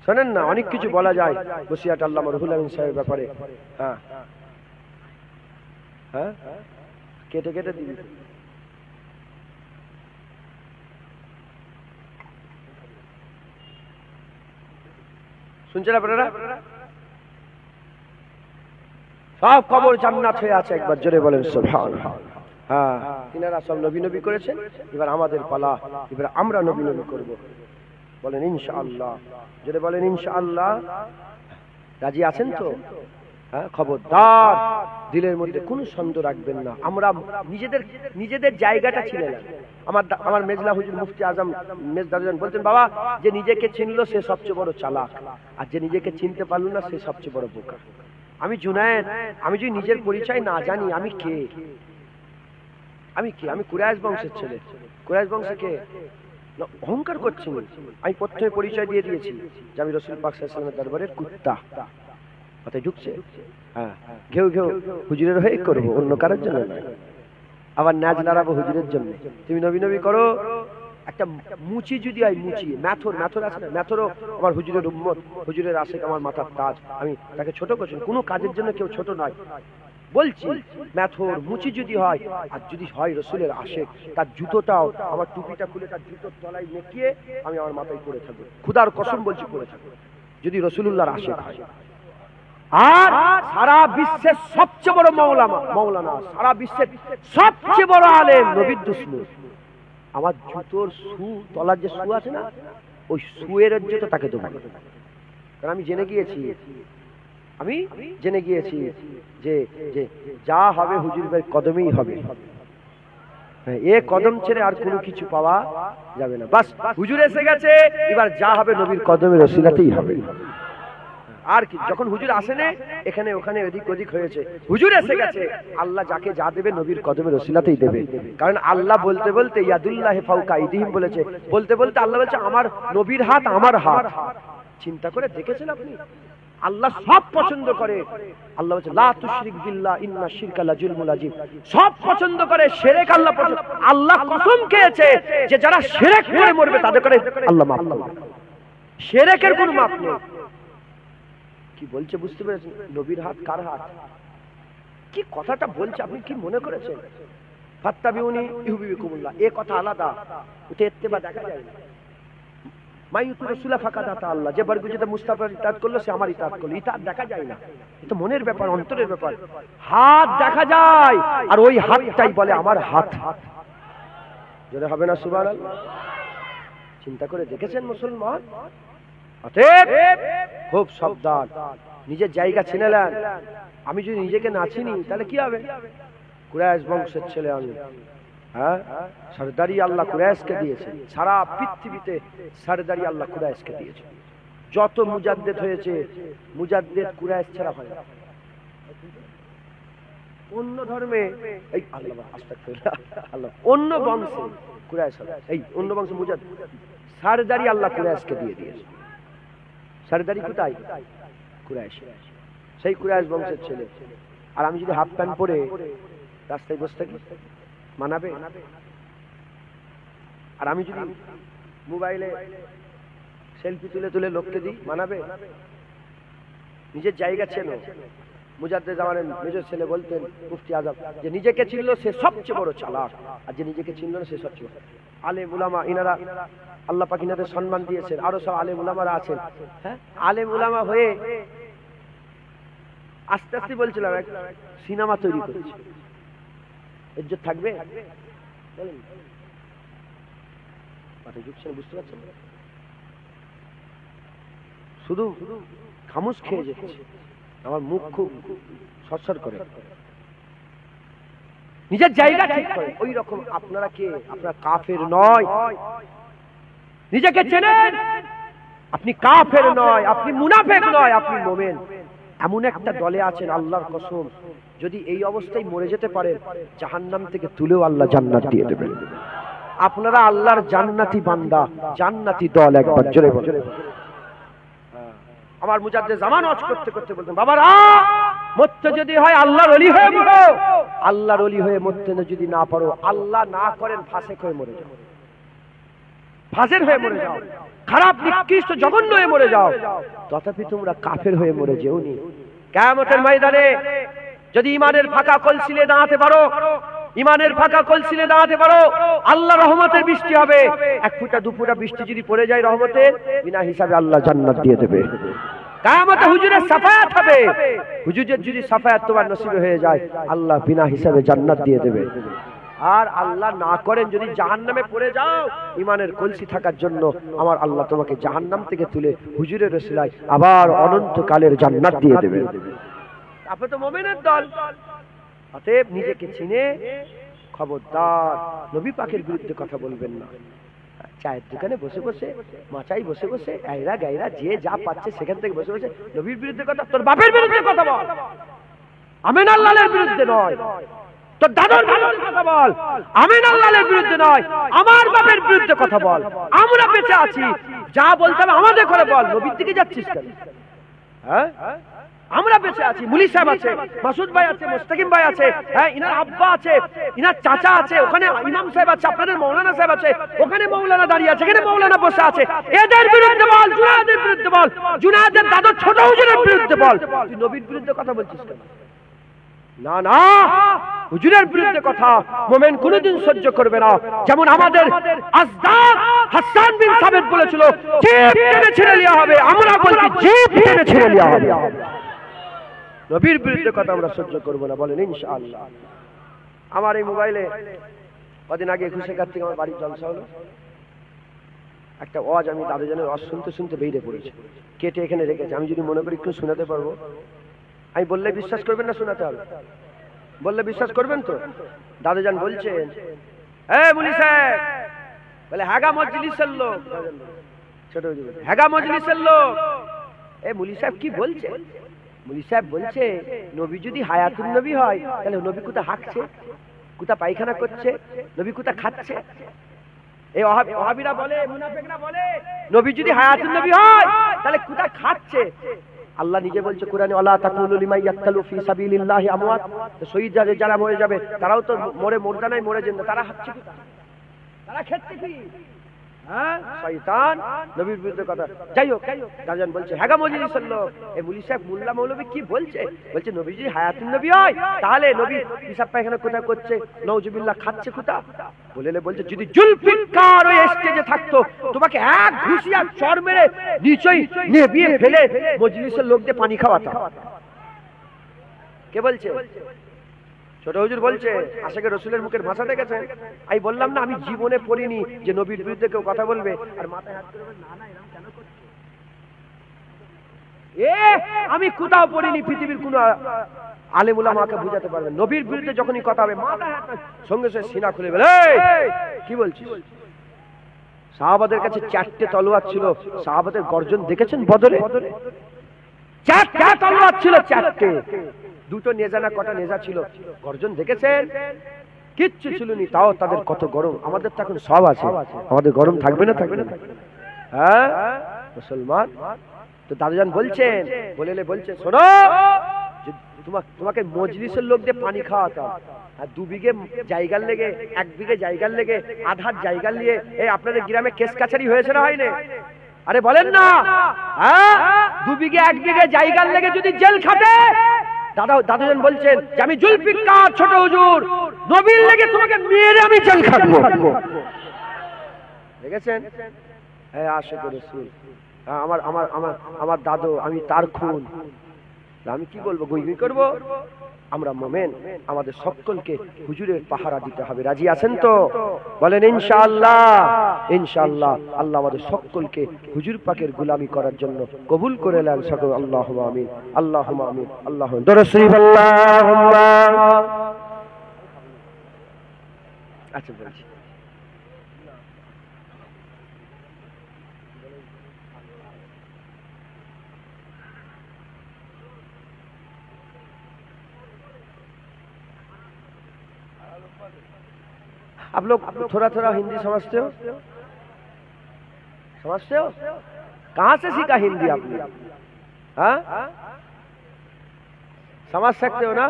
শোনেন না, অনেক কিছু বলা যায় বসিয়াট আল্লামা রুহুল আমিন সাহেবের ব্যাপারে, কেটে দিবি, শুনছেন আপনারা? সব কবর জান্নাত হয়ে আছে, একবার জোরে বলেন সুবহানাল্লাহ। তিনারা সব নবী নবী করেছেন, এবার আমাদের পালা, এবার আমরা নবী নবী করব, বলেন ইনশাআল্লাহ, জোরে বলেন ইনশাআল্লাহ। রাজি আছেন তো? খবরদার দিলের মধ্যে কোনো সন্দেহ রাখবেন না, আমরা নিজেদের জায়গাটা চিনে না। আমার মেজলা হুজুর মুফতি আজম মেজদারজান বলতেন, বাবা যে নিজেকে চিনলো সে সবচেয়ে বড় চালাক, আর যে নিজেকে চিনতে পারলো না সে সবচেয়ে বড় বোকা। আমি জুনায়েদ, আমি যদি নিজের পরিচয় না জানি আমি কে, আমি কুরাইশ বংশের ছেলে, কুরাইশ বংশে কে অহংকার করছি, আমি প্রথমে পরিচয় দিয়ে দিয়েছি যে আমি রাসূল পাক সাল্লাল্লাহু আলাইহি ওয়াসাল্লামের দরবারের কুত্তা, মাথায় ঢুকছে, ঘেউ হুজুরের হয়ে করবো, অন্য কারোর জন্য নয়, আবার নাচ নাড়াবো হুজুরের জন্য। তুমি নবী নবী করো, একটা মুচি যদি হয়, মুচি ম্যাথর আছে না, ম্যাথরও আমার হুজুরের উম্মত, হুজুরের আশেক, আমার মাথার তাজ, আমি তাকে ছোট করছি, কোনো কাজের জন্য কেউ ছোট নয়, বলছি ম্যাথর মুচি যদি হয়, আর যদি হয় রসুলের আশেক, তার জুতোটাও আমার টুপিটা খুলে তার জুতোর তলায় নেকিয়ে আমি আমার মাথায় পরে থাকবো, খুদার কসম বলছি পরে থাকবো, যদি রসুলুল্লাহর আশেক হয়। আর সারা বিশ্বের সবচেয়ে বড় মৌলানা, সারা বিশ্বের সবচেয়ে বড় আলেম, নবীর দুশমন, আমার জুতোর সু তলার যে সু আছে না, ওই সুয়ের জুতো তাকে দেবো, কারণ আমি জেনে গিয়েছি যে যা হবে হুজুর ভাই কদমেই হবে, এ কদম ছেড়ে আর কোনো কিছু পাওয়া যাবে না, বাস হুজুর এসে গেছে, এবার যা হবে নবীর কদমের ওসিলাতেই হবে। আর কি, যখন হুজুর আসেনে এখানে ওখানে এদিক ওদিক হয়েছে, হুজুর এসে গেছে, আল্লাহ যাকে যা দেবে নবীর কদমের ওসিলাতেই দেবে, কারণ আল্লাহ বলতে ইয়াদুল্লাহি ফাওকা আইদিহিম বলেছে, বলতে আল্লাহ বলছে আমার নবীর হাত আমার হাত। চিন্তা করে দেখেছেন আপনি, আল্লাহ সব পছন্দ করে, আল্লাহ বলছে লা তুশরিক বিল্লাহ ইন্না শিরকা লাযুলমুন আযীম, সব পছন্দ করে, শিরক আল্লাহ পছন্দ, আল্লাহ কসম খেয়েছে যে যারা শিরক করে মরবে তাদের করে আল্লাহ মাফ করবে, শিরকের কোনো মাপ নেই। কি বলছে বুঝতে পেরেছেন? নবীর হাত কার হাত, কি কথাটা বলছে আপনি কি মনে করেছেন? ফাত্তাবিউনি ইউহিব্বুকুমুল্লাহ, এই কথা আলাদা, ওটা ইত্তেবা দেখা যায় না। মাইয়ুতু রাসূলা ফাকাদ আতা আল্লাহ, যে বরগুজিতে মুস্তাফার ইতাআত করলো সে আমার ইতাআত করলো, ইতাআত দেখা যায় না, এটা মনের ব্যাপার, অন্তরের ব্যাপার। হাত দেখা যায়, আর ওই হাতটাই বলে আমার হাত, যদি হবে না সুবহানাল্লাহ। চিন্তা করে দেখেছেন মুসলমান? অতএব খুব সাবধান, নিজের জায়গা চিনে নেন। আমি যদি নিজেকে না চিনি তাহলে কি হবে? কুরাইশ বংশের ছেলে আমি, সরদারি আল্লাহ কুরাইশকে দিয়েছে, সারা পৃথিবীতে সরদারি আল্লাহ কুরাইশকে দিয়েছে, যত মুজাদ্দেদ হয়েছে, মুজাদ্দেদ কুরাইশ ছাড়া হয় না। অন্য ধর্মে এই আল্লাহ অন্য বংশে কুরাইশ, এই অন্য বংশে মুজাদ্দেদ সারদারি আল্লাহ কুরাইশকে দিয়ে দিয়েছে। সারদারি কোথায়? কুরাইশ, সেই কুরাইশ বংশের ছেলে। আর আমি যদি হাফ প্যান্ট পরে রাস্তায় বসে থাকি, মানাবে? আর আমি যদি মোবাইলে সেলফি তুলে তুলে লোককে দিই, মানাবে? নিজের জায়গা চেনো। মুজাদ্দেদ জামানের মেজর ছেলে বলতেন মুফতি আজম, যে নিজেকে চিনল সে সবচেয়ে বড় চালাক, আর যে নিজেকে চিনল না সে সবচেয়ে বড়। আলেম উলামা ইনারা আল্লাহ পাক ইনাদের সম্মান দিয়েছেন, আরো সব আলেম উলামারা আছেন। হ্যাঁ, আলেম উলামা হয়ে আস্তে আস্তে বলছিলাম এক সিনেমা তৈরি করেছে, ইজ্জত থাকবে? বুঝতে পারছেন? শুধু খামুশ খেয়ে যাচ্ছে, আমার মুখ খুব সরসর করে, নিজের জায়গা ঠিক করে। ওই রকম আপনারা কে? আপনারা কাফের নয়, নিজেকে চেনেন। আপনি কাফের নয়, আপনি মুনাফিক নয়, আপনি মুমিন। এমন একটা দলে আছেন আল্লাহর কসম, যদি এই অবস্থায় মরে যেতে পারেন, জাহান্নাম থেকে তুলেও আল্লাহ জান্নাত দিয়ে দেবেন। আপনারা আল্লাহর জান্নাতি বান্দা, জান্নাতি দল। একবার জোরে বলেন। আমার মুজাদ্দেদ জামান ওয়াজ করতে করতে বলতেন, বাবারা মরতে যদি হয় আল্লাহর ওলি হয়ে মরো, আল্লাহর ওলি হয়ে মরতে যদি না পারো, আল্লাহ না করেন ফাসেক হয়ে মরে যাও, ফাসেক হয়ে মরে যাও, খারাপ নিকৃষ্ট জঘন্য হয়ে মরে যাও, তথাপি তোমরা কাফের হয়ে মরে যেওনি। কিয়ামতের ময়দানে যদি ইমানের ফাঁকা কলসিলে দাঁড়াতে পারো, ইমানের ফাঁকা কলসিলে দাঁড়াতে পারো, আল্লাহ রহমতের বৃষ্টি হবে। এক ফুটা দু ফুটা বৃষ্টি যদি পড়ে যায় রহমতের, বিনা হিসাবে আল্লাহ জান্নাত দিয়ে দেবে। কিয়ামতে হুজুরের শাফায়াত হবে, হুজুরের যদি শাফায়াত তোমার নসিবে হয়ে যায়, আল্লাহ বিনা হিসাবে জান্নাত দিয়ে দেবে। আর আল্লাহ না করেন যদি জাহান্নামে পড়ে যাও, ইমানের কলসি থাকার জন্য আমার আল্লাহ তোমাকে জাহান্নাম থেকে তুলে হুজুরের রসিলায় আবার অনন্তকালের জান্নাত দিয়ে দেবে। আপনি তো মুমিনের দল। অতএব নিজেকে চিনে খবরদার নবী পাকের বিরুদ্ধে কথা বলবেন না। চায়ের দোকানে বসে বসে, মাচাই বসে বসে, আইরা গাইরা যে যা পাচ্ছে সেখান থেকে বসে বসে নবীর বিরুদ্ধে কথা, তোর বাপের বিরুদ্ধে কথা বল, আমিন আল্লাহর বিরুদ্ধে নয়। তোর দাদার বিরুদ্ধে কথা বল, আমিন আল্লাহর বিরুদ্ধে নয়, আমার বাপের বিরুদ্ধে কথা বল। আমরা বেঁচে আছি, যা বলতে হবে আমাদের করে বল। নবীর দিকে যাচ্ছিস কেন? হ্যাঁ, আমরা বেঁচে আছি, মুলি সাহেব আছে, মাসুদ ভাই আছে, মুস্তাকিম ভাই আছে, হ্যাঁ ইনার আব্বা আছে, ইনার চাচা আছে, ওখানে ইমাম সাহেব আছে, আপনাদের মৌলানা সাহেব আছে, ওখানে মৌলানা দাঁড়িয়ে আছে, এখানে মৌলানা বসে আছে। এদের বিরুদ্ধে বল, জুনায়েদের বিরুদ্ধে বল, জুনায়েদের দাদু ছোট হুজুরের বিরুদ্ধে বল। তুই নবীর বিরুদ্ধে কথা বলছিস কেন? না না, হুজুরের বিরুদ্ধে কথা মুমিন কোনদিন সহ্য করবে না। যেমন আমাদের আজদাদ হাসান বিন সাবিত বলেছিল, জিভ টেনে ছেড়ে নেওয়া হবে, আমরা বলছি জিভ টেনে ছেড়ে নেওয়া হবে। নবীর বিরুদ্ধে কথা আমরা সহ্য করব না, বলেন ইনশাআল্লাহ। আমার এই মোবাইলে কদিন আগে 21 কার্তিক আমার বাড়ির জলসা হলো, একটা ওয়াজ আমি দাদুজানের ওয়াজ শুনতে শুনতে বেরিয়ে পড়েছি, কেটে এখানে রেখেছি। আমি যদি মনে করি একটু শোনাতে পারবো, আমি বললে বিশ্বাস করবেন না? শোনাতে হবে, বললে বিশ্বাস করবেন তো? দাদুজান বলছেন, এই মুলি সাহেব, বলে হ্যাগা মজলিসের লোক, ছোট হ্যাগা মজলিসের লোক। এ মুলি সাহেব কি বলছে? মুলি সাহেব বলছে, নবী যদি হায়াতুন নবী হয়, তাহলে নবী কোথা হাঁকছে, কোথা পায়খানা করছে, নবী কোথা খাচ্ছে? এই ওয়াহাবিরা বলে, মুনাফিকরা বলে, নবী যদি হায়াতুন নবী হয় তাহলে কোথা খাচ্ছে? আল্লাহ নিজে বলছে কোরআনে, ওয়ালা তাকুলু লিমান ইয়াকতালু ফি সাবিলিল্লাহি আমওয়াত। তো শহীদ যারা মরে যাবে তারাও তো মরে মর্দানায় মরে যান, তারা হাঁকছে কোথা, তারা খেচ্ছে কি? হ্যাঁ, শয়তান নবীর বিরুদ্ধে কথা। যাই হোক, দাদুজান বলছে হ্যাগা মজলিসের লোক। এই মুলি সাহেব মোল্লা মৌলবী কি বলছে? বলছে নবী যদি হায়াতুন নবী হয় তাহলে নবী হিসাব পায়খানা কোথা করছে, নওজুবিল্লাহ খাচ্ছে কোথা? বলছে যদি জুলফিকার ওই স্টেজে থাকতো, তোমাকে এক ঘুষিয়া চর মেরে নিচেই নেবিয়ে ফেলে মজলিসের লোকদের পানি খাওয়াতো। কে বলছে? ছোট হুজুর বলছে। আশিকে রাসূলের মুখের ভাষা দেখেছেন? আমি বললাম না, আমি জীবনে পড়িনি যে নবীর বিরুদ্ধে কেউ কথা বলবে আর মাথায় হাত করবে, না না এরকম কেন করছে? আমি কোথাও পড়িনি, পৃথিবীর কোন আলেম উলামাকে বুঝাতে পারবে নবীর বিরুদ্ধে যখনই কথা হবে মাথায় হাত, সঙ্গে সঙ্গে সিনা খুলে বলে কি বলছিস? সাহাবাদের কাছে 4টে তলোয়ার ছিল। সাহাবাদের গর্জন দেখেছেন বদরে? 4টে তলোয়ার ছিল, 4টে। 2টো নেজা না কটা নেজা ছিল, গর্জন দেখেছেন? কিচ্ছু ছিল না, তাও তাদের কত গরম। আমাদের তো এখন সব আছে, আমাদের গরম থাকবে না? থাকবে না? হ্যাঁ মুসলমান। তো দাদুজান বলছেন, বলছে শোনো, তোমাকে মজলিসের লোক দিয়ে পানি খাওয়াতাম, আর 2 বিঘে জায়গার লেগে, 1 বিঘে জায়গার লেগে, আধার জায়গার নিয়ে এই আপনাদের গ্রামে কেস কাছারি হয়েছে না হয়নি? আরে বলেন না, হ্যাঁ 2 বিঘে 1 বিঘে জায়গার লেগে যদি জেল খাটে, দাদুজান বলছেন যে আমি জুলফিকার ছোট হুজুর নবীর লেগে তোমাকে মেরে আমি জেল খাটবো। দেখেছেন? হ্যাঁ আশিক রাসূল, আমার আমার আমার আমার দাদু, আমি তার খুন। আমি কি বলবো, গুই গুই করবো? আমরা মুমিন, আমাদের সকলকে হুজুরের পাহারা দিতে হবে। রাজি আছেন তো? বলেন ইনশাআল্লাহ। ইনশাআল্লাহ আল্লাহ আমাদের সকলকে হুজুর পাকের গোলামি করার জন্য কবুল করে নেন সকল। আল্লাহুম্মা আমিন, আল্লাহুম্মা আমিন, আল্লাহুম্মা দরুদ শরীফ আল্লাহুম্মা। আচ্ছা বলছি, आप लोग थोड़ा थोड़ा हिंदी समझते हो? समझते हो? कहाँ से सीखा हिंदी आपने? हाँ समझ सकते हो ना?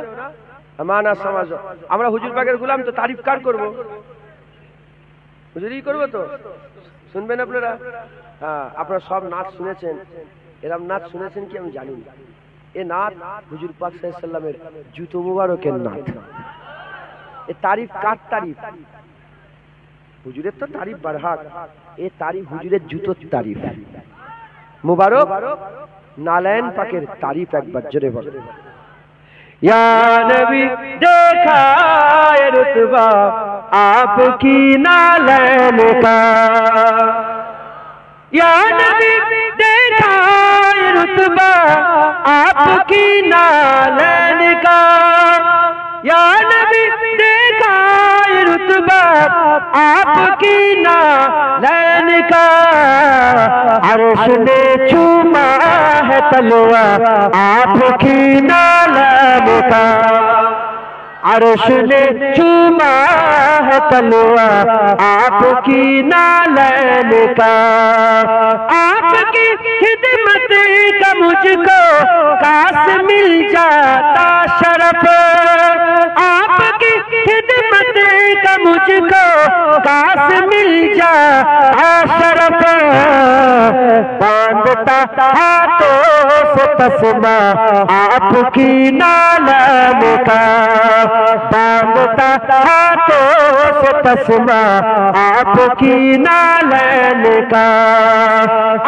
हमारा समझो। আমরা হুজুর পাকের গোলাম তো তারিফ কার করব? হুজুরই করব তো। শুনবেন আপনারা? হ্যাঁ আপনারা সব নাচ শুনেছেন, এরকম নাচ শুনেছেন কি আমি জানি না। এ নাচ হুজুর পাক সাল্লাল্লাহু আলাইহি ওয়াসাল্লামের জুতো মুবারকের নাচ। এ তারিফ কার তারিফ? হুজুরের তো তারিফ বারহাক, এ তারিফ হুজুরের জুতোর তারিফ মুবারক নালায়ন পাকের তারিফ। একবার জোরে বল, ইয়া নবী দেখা এ রুতবা আপকি নালায়ন কা, ইয়া নবী দেখা এ রুতবা আপকি নালায়ন কা, ইয়া নবী দেখা এ রুতবা आपकी नालैन का, अर्श ने चूमा है तलवा आपकी नालैन का, अर्श ने चूमा है तलवा आपकी नालैन का, आपकी खिदमत का मुझको काश मिल जाता शरफ, आपकी खिदमत का मुझको काश मिल जाता शरफ, बांधता हाथों से तस्मा आपकी नालैन का, बांधता हाथों से तस्मा आपकी नालैन का,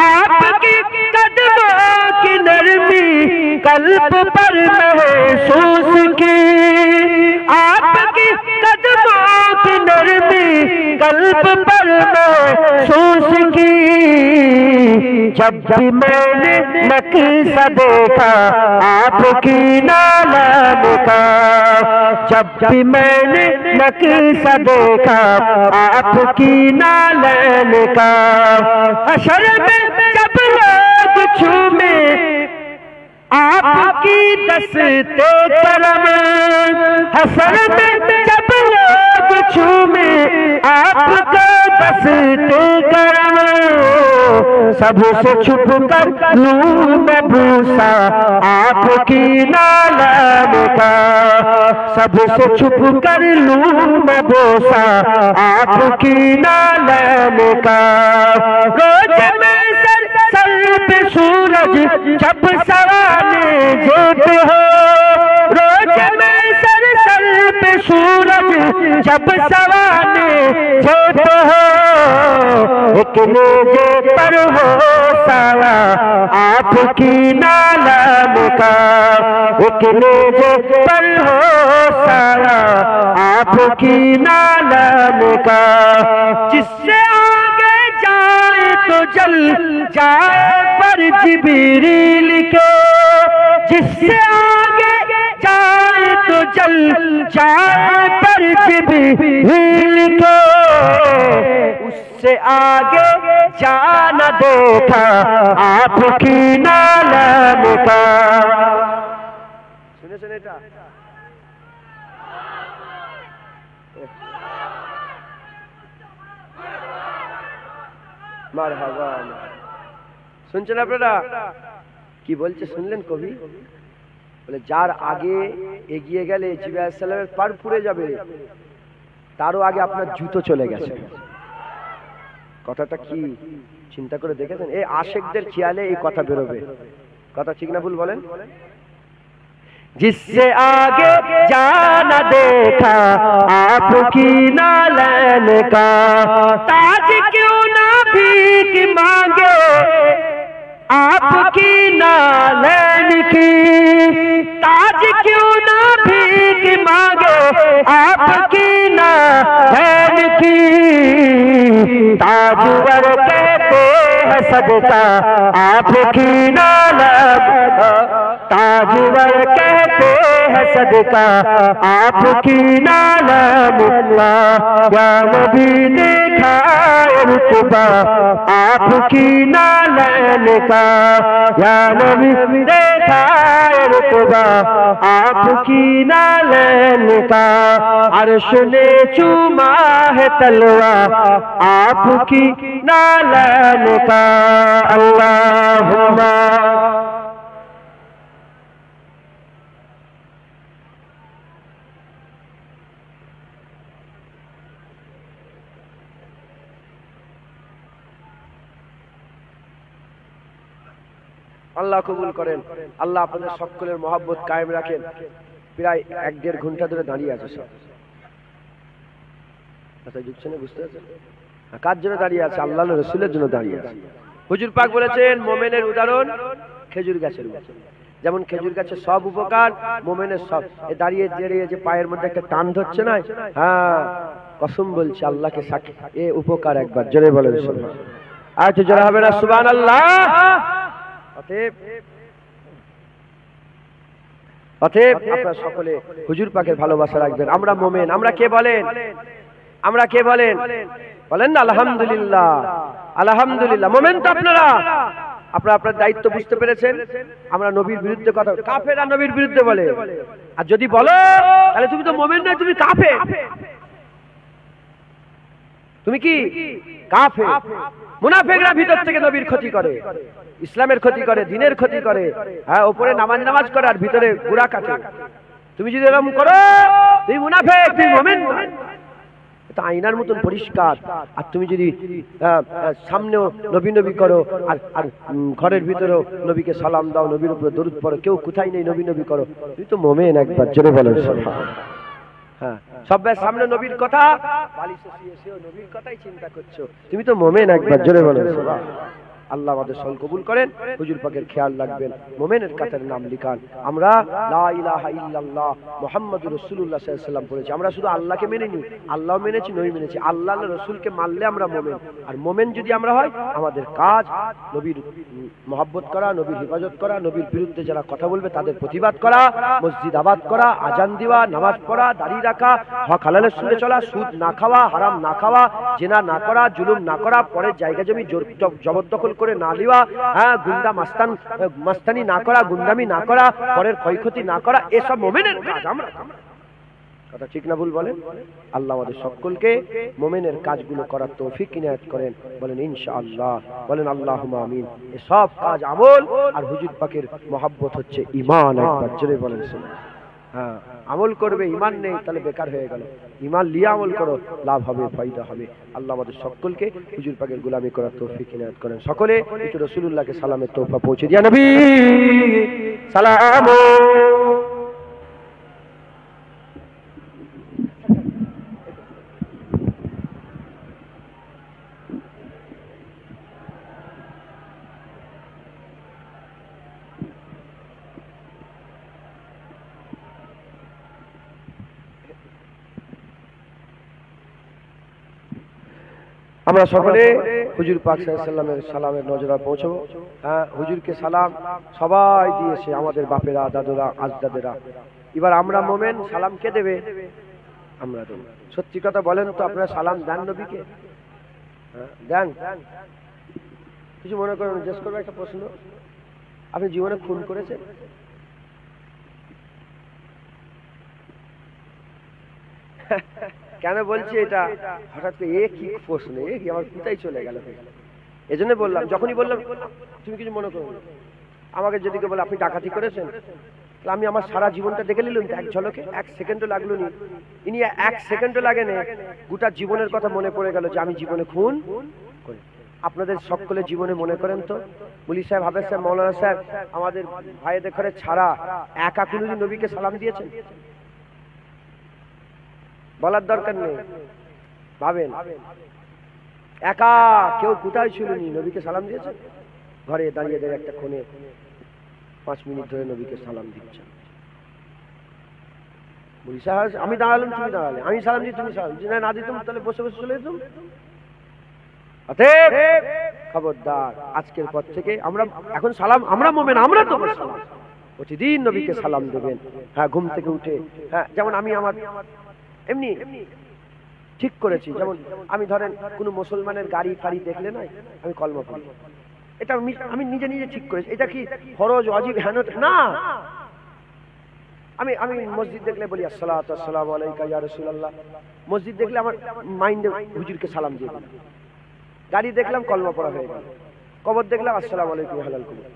आपकी कदमों की नरमी कल्ब पर महसूस की, आपकी कदमों की नरमी कल्ब पर महसूस की, जब भी मैंने नक्शा देखा आपकी नालैन का, जब भी मैंने नक्शा देखा आपकी नालैन का, हशर में जब लोग झूमे आपकी दस्ते करम, हशर में जब लोग झूमे आपका दस्ते करम, सबसे छुप कर लूं मैं भूसा आपकी नालैन का, सबसे छुप कर लूं मैं भूसा आपकी नालैन का, रोज में सर पे सूरज जब सवाने झूठ हो, रोज में सर पे सूरज जब सवाने झूठ हो, एक नेज़े पर हो साया आपकी नालैन का, एक नेज़े पर हो साया आपकी नालैन का, जिससे आगे जाए तो जल जाए पर जिब्रील के, जिससे आगे जाए तो जल चल जाए पर जिब्रील को, उससे आगे जाना देखा आपकी नालम का। सुने सुने এটা মারহাবা। শুনছেন আপনারা কি বলছে? শুনলেন কবি বলে যার আগে এগিয়ে গেলে জিবরাইল আলাইহিস সালামের পার পুড়ে যাবে, তারও আগে আপনার জুতো চলে গেছে। কথাটা কি চিন্তা করে দেখেছেন? এই আশেকদের খেয়ালে এই কথা বেরোবে। কথা ঠিক না ভুল বলেন? जिससे आगे जाना देखा आपकी नालन का, ताज क्यों ना भीख मांगे आपकी नालन की, ताज क्यों ना भीख मांगे आपकी नालन की, ताजवर कहते हैं सदका आपकी नालन का, ताजवर कहते हैं सदका आपकी नालम का, या नबी देखा रुतबा आपकी नालन का, या नबी देखा रुतबा आपकी नालन का, अर्श ने चूमा है तलवा आपकी नालन का। अल्लाहुम्मा আল্লাহ কবুল করেন। আল্লাহ আপনাদের সকলের মহব্বত কায়েম রাখেন। প্রায় 1-1.5 ঘন্টা ধরে দাঁড়িয়ে আছে সব। আচ্ছা বুঝছেন? বুঝতে পারছেন কার জন্য দাঁড়িয়ে আছে? আল্লাহর রাসূলের জন্য দাঁড়িয়ে আছে। হুজুর পাক বলেছেন মুমিনের উদাহরণ খেজুর গাছের মতো। যেমন খেজুর গাছের সব উপকার, মুমিনের সব। দাঁড়িয়ে দাঁড়িয়ে যে পায়ের মধ্যে একটা টান ধরছে না, হ্যাঁ কসম বলছি আল্লাহকে সাক্ষী, এ উপকার একবার জোরে বলেন সুবহানাল্লাহ। আচ্ছা জোরে হবে না সুবহানাল্লাহ? অতএব আপনারা সকলে হুজুর পাকের ভালোবাসা রাখবেন। আমরা মুমিন। আমরা কে বলেন? আমরা কে বলেন? বলেন না আলহামদুলিল্লাহ। আলহামদুলিল্লাহ। মুমিন তো আপনারা। আপনারা আপনার দায়িত্ব বুঝতে পেরেছেন। আমরা নবীর বিরুদ্ধে কথা, কাফেররা নবীর বিরুদ্ধে বলে, আর যদি বলো তাহলে তুমি তো মুমিন নয়, তুমি কাফের। তুমি কি কাফের? মুনাফিকরা ভিতর থেকে নবীর ক্ষতি করে, ইসলামের ক্ষতি করে, দ্বীনের ক্ষতি করে। হ্যাঁ, উপরে নামাজ করে আর ভিতরে গুড়া কাটে। তুমি যদি এরকম করো তুমি মুনাফিক, তুমি মুমিন নয়। এটা আয়নার মতন পরিষ্কার। আর তুমি যদি সামনেও নবী নবী করো আর ঘরের ভিতরেও নবীকে সালাম দাও, নবীর উপরে দরুদ পড়ো, কেউ কোথায় নেই নবী নবী করো, তুমি তো মুমিন একবার জোরে বলো সুবহানাল্লাহ। হ্যাঁ, সবার সামনে নবীর কথা, বালিশে শুয়ে নবীর কথাই চিন্তা করছো, তুমি তো মুমিন একবার জোরে বলো সুবহানাল্লাহ। আল্লাহ আমাদের সকল কবুল করেন। হুজুর পাকের খেয়াল রাখবেন, মুমিনের কাতারে নাম লিখান। আমরা লা ইলাহা ইল্লাল্লাহ মুহাম্মাদুর রাসূলুল্লাহ সাল্লাল্লাহু আলাইহি ওয়াসাল্লাম পড়েছি। আমরা শুধু আল্লাহকে মেনেনি, আল্লাহ মেনেছি, নবী মেনেছি। আল্লাহ আর রাসূলকে মানলে আমরা মুমিন। আর মুমিন যদি আমরা হয়, আমাদের কাজ নবীর মহব্বত করা, নবীর হিফাজত করা, নবীর বিরুদ্ধে যারা কথা বলবে তাদের প্রতিবাদ করা, মসজিদ আবাদ করা, আজান দেওয়া, নামাজ পড়া, দাড়ি রাখা, হক হালালের সঙ্গে চলা, সুদ না খাওয়া, হারাম না খাওয়া, জিনা না করা, জুলুম না করা, পরের জায়গা জমি জবরদখল করে না লিওয়া, হ্যাঁ গুন্ডা মাস্তানি না করা, গুন্ডামি না করা, পরের ক্ষয়ক্ষতি না করা, এসব মুমিনের কাজ। আমরা কথা ঠিক না ভুল বলেন? আল্লাহ আমাদের সকলকে মুমিনের কাজগুলো করার তৌফিক ইনায়াত করেন। বলেন ইনশাআল্লাহ, বলেন আল্লাহুম্মা আমিন। এই সব কাজ আমল আর হুজুর পাকের মহব্বত হচ্ছে ঈমান। একবার জোরে বলেন সুবহানাল্লাহ। হ্যাঁ, আমল করবে, ঈমান নেই তাহলে বেকার হয়ে গেল। ঈমান নিয়ে আমল করো, লাভ হবে, ফায়দা হবে। আল্লাহ আমাদের সকলকে হুজুর পাকের গোলামি করার তৌফিক ইনায়াত করেন। সকলে একটু রাসূলুল্লাহকে সালামের তোহফা পৌঁছে দিয়া নবী সালাম। আমরা সকলে হুজুর পাক সাল্লাল্লাহু আলাইহি ওয়াসাল্লামের সালামের নজরা পৌঁছাবো। হ্যাঁ, হুজুরকে সালাম সবাই দিয়েছে, আমাদের বাপেরা, দাদুরা, আজদাদেরা। এবার আমরা মোমেন, সালাম কে দেবে? আমরা দেব। সত্যি কথা বলেন তো, আপনারা সালাম দেন নবীকে? দেন? কিছু মনে করেন, জিজ্ঞেস করবো একটা প্রশ্ন, আপনি জীবনে খুন করেছেন? কেন বলছি এটা? হঠাৎ করে এ কি প্রশ্ন, এ কি আমার কোথায় চলে গেল? এই জন্য বললাম, যখনই বললাম তুমি কিছু মনে করো, আমাকে যদি কেউ বলে আপনি ডাকাতি করেছেন, আমি আমার সারা জীবনটা দেখে নিলাম এক ঝলকে, এক সেকেন্ডও লাগলো নি, ইনি এক সেকেন্ডও লাগে না, গোটা জীবনের কথা মনে পড়ে গেল যে আমি জীবনে খুন করি। আপনাদের সকলে জীবনে মনে করেন তো, মুলি সাহেব, হাফেজ সাহেব, মৌলানা সাহেব, আমাদের ভাইদের ঘরে ছাড়া একা কোনদিন নবীকে সালাম দিয়েছেন? বলার দরকার নেই, ভাবেন একা কেউ কোথায় ছিল নি নবীকে সালাম দিয়েছে? ঘরে দাঁড়িয়ে দাঁড়িয়ে একটা কোণে 5 মিনিট ধরে নবীকে সালাম দিচ্ছে। মুলি সাহেব, আমি দাঁড়ালাম, তুমি দাঁড়ালে, আমি সালাম দিই, তুমি সালাম দিই, না দিতাম তাহলে বসে বসে চলে যেতাম। অতএব খবরদার, আজকের পর থেকে আমরা এখন সালাম, আমরা মোমেন, আমরা তো প্রতিদিন নবীকে সালাম দেবেন। হ্যাঁ, ঘুম থেকে উঠে, হ্যাঁ, যেমন আমি আমার এমনি ঠিক করেছি, যেমন আমি ধরেন কোনো মুসলমানের গাড়ি ফাড়ি দেখলে নাই আমি কলমা পড়ি, এটা আমি নিজে নিজে ঠিক করেছি। এটা কি ফরজ, ওয়াজিব, হ্যাঁ না? আমি আমি মসজিদ দেখলে বলি আসসালাতু আসসালামু আলাইকা ইয়া রাসূলুল্লাহ। মসজিদ দেখলে আমার মাইন্ডে হুজুরকে সালাম দিয়ে দিলাম। গাড়ি দেখলাম কলমা পড়া হয়ে গেল। কবর দেখলাম আসসালামু আলাইকুম হালাল কবর।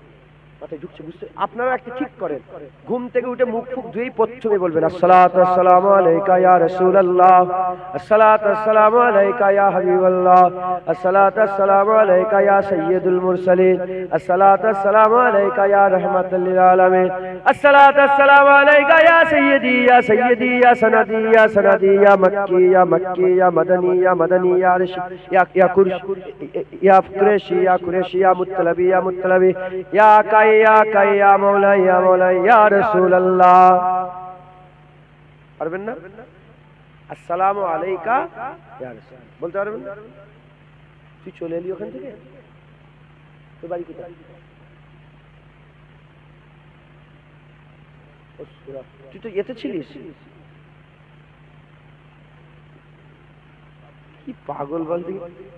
মাথায় ঢুকছে, বুঝতে? আপনারা একটা ঠিক করেন, ঘুম থেকে উঠে মুখ ফুক ধুয়েই প্রথমে বলবেন আসসালাতু আসসালামু আলাইকা ইয়া রাসূলুল্লাহ, আসসালাতু আসসালামু আলাইকা ইয়া হাবিবাল্লাহ, আসসালাতু আসসালামু আলাইকা ইয়া সাইয়্যিদুল মুরসালিন, আসসালাতু আসসালামু আলাইকা ইয়া রাহমাতাল লিল আলামিন, আসসালাতু আসসালামু আলাইকা ইয়া সাইয়্যিদি ইয়া সাইয়্যিদি ইয়া সানাদি ইয়া সানাদি ইয়া মাক্কি ইয়া মাক্কি ইয়া মাদানি ইয়া মাদানি ইয়া আরশি ইয়া কুরশি ইয়া কুরেশি ইয়া কুরেশি ইয়া মুত্তালাবি ইয়া মুত্তালাবি ইয়া ইয়া মৌলা ইয়া মৌলা ইয়া রাসূলুল্লাহ। পারবেন না? আসসালামু আলাইকা ইয়া রাসূল বলতে পারবেন? তুই চলে এলি ওখান থেকে, তোর বাড়ি কোথায়? তুই তো এতে ছিলিস। কি পাগল বলতে,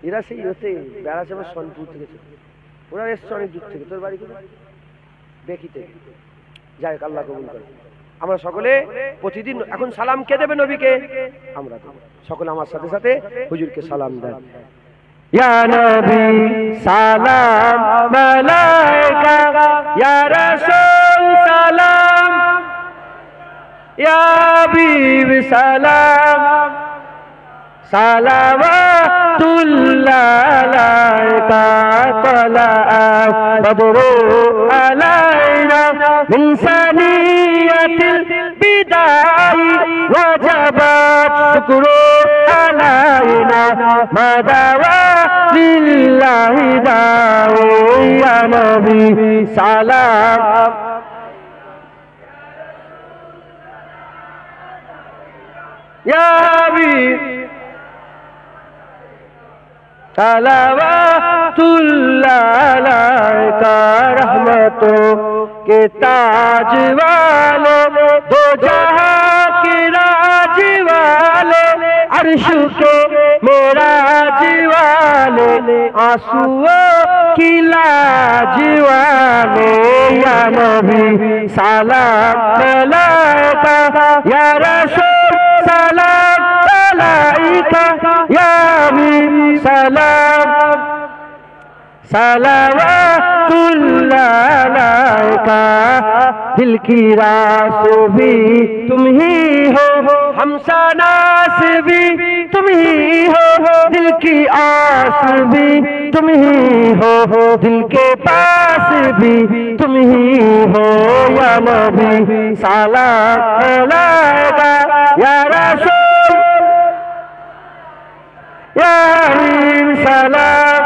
এরা সেই হতে বেড়াচ্ছে আমার সোনপুর থেকে, ওরা এসছে অনেক দূর থেকে। তোর বাড়ি কোথায়? দেখিতে। যাই হোক, আল্লাহ কবুল করে। আমরা সকলে প্রতিদিন এখন সালাম কে দেবে নবীকে? আমরা দেব। সকলে আমার সাথে সাথে হুজুরকে সালাম দেন। ইয়া নবী সালাম আলাইকা, ইয়া রাসূল সালাম, ইয়া হাবিব সালাম, সালাওয়াতুল্লাহ আলাইকা, তালা বদরু আলাইনা মিন সানিয়াতিল বিদাই, ওয়াজাবাত শুকরু আলাইনা মাদাওয়া লিল্লাহি দাও। ইয়া নবী সালাম, ইয়া হাবিব সালাওয়াতুল্লাহ আলাইকা, रहमतों के ताज वाले, दो जहां के राज वाले, अर्श के मेराज वाले, आंसुओं की लाज वाले, या नबी सलाम अलैका, या रसूल सलाम अलैका, या हबीब सलाम, सलावतुल्लाह अलैका। दिल की रास भी तुम ही हो, हमसनास भी तुम ही हो, दिल की आस भी तुम ही हो, दिल के पास भी तुम ही हो, या नबी सलाम अलैका, या रसूल, या हबीब सलाम,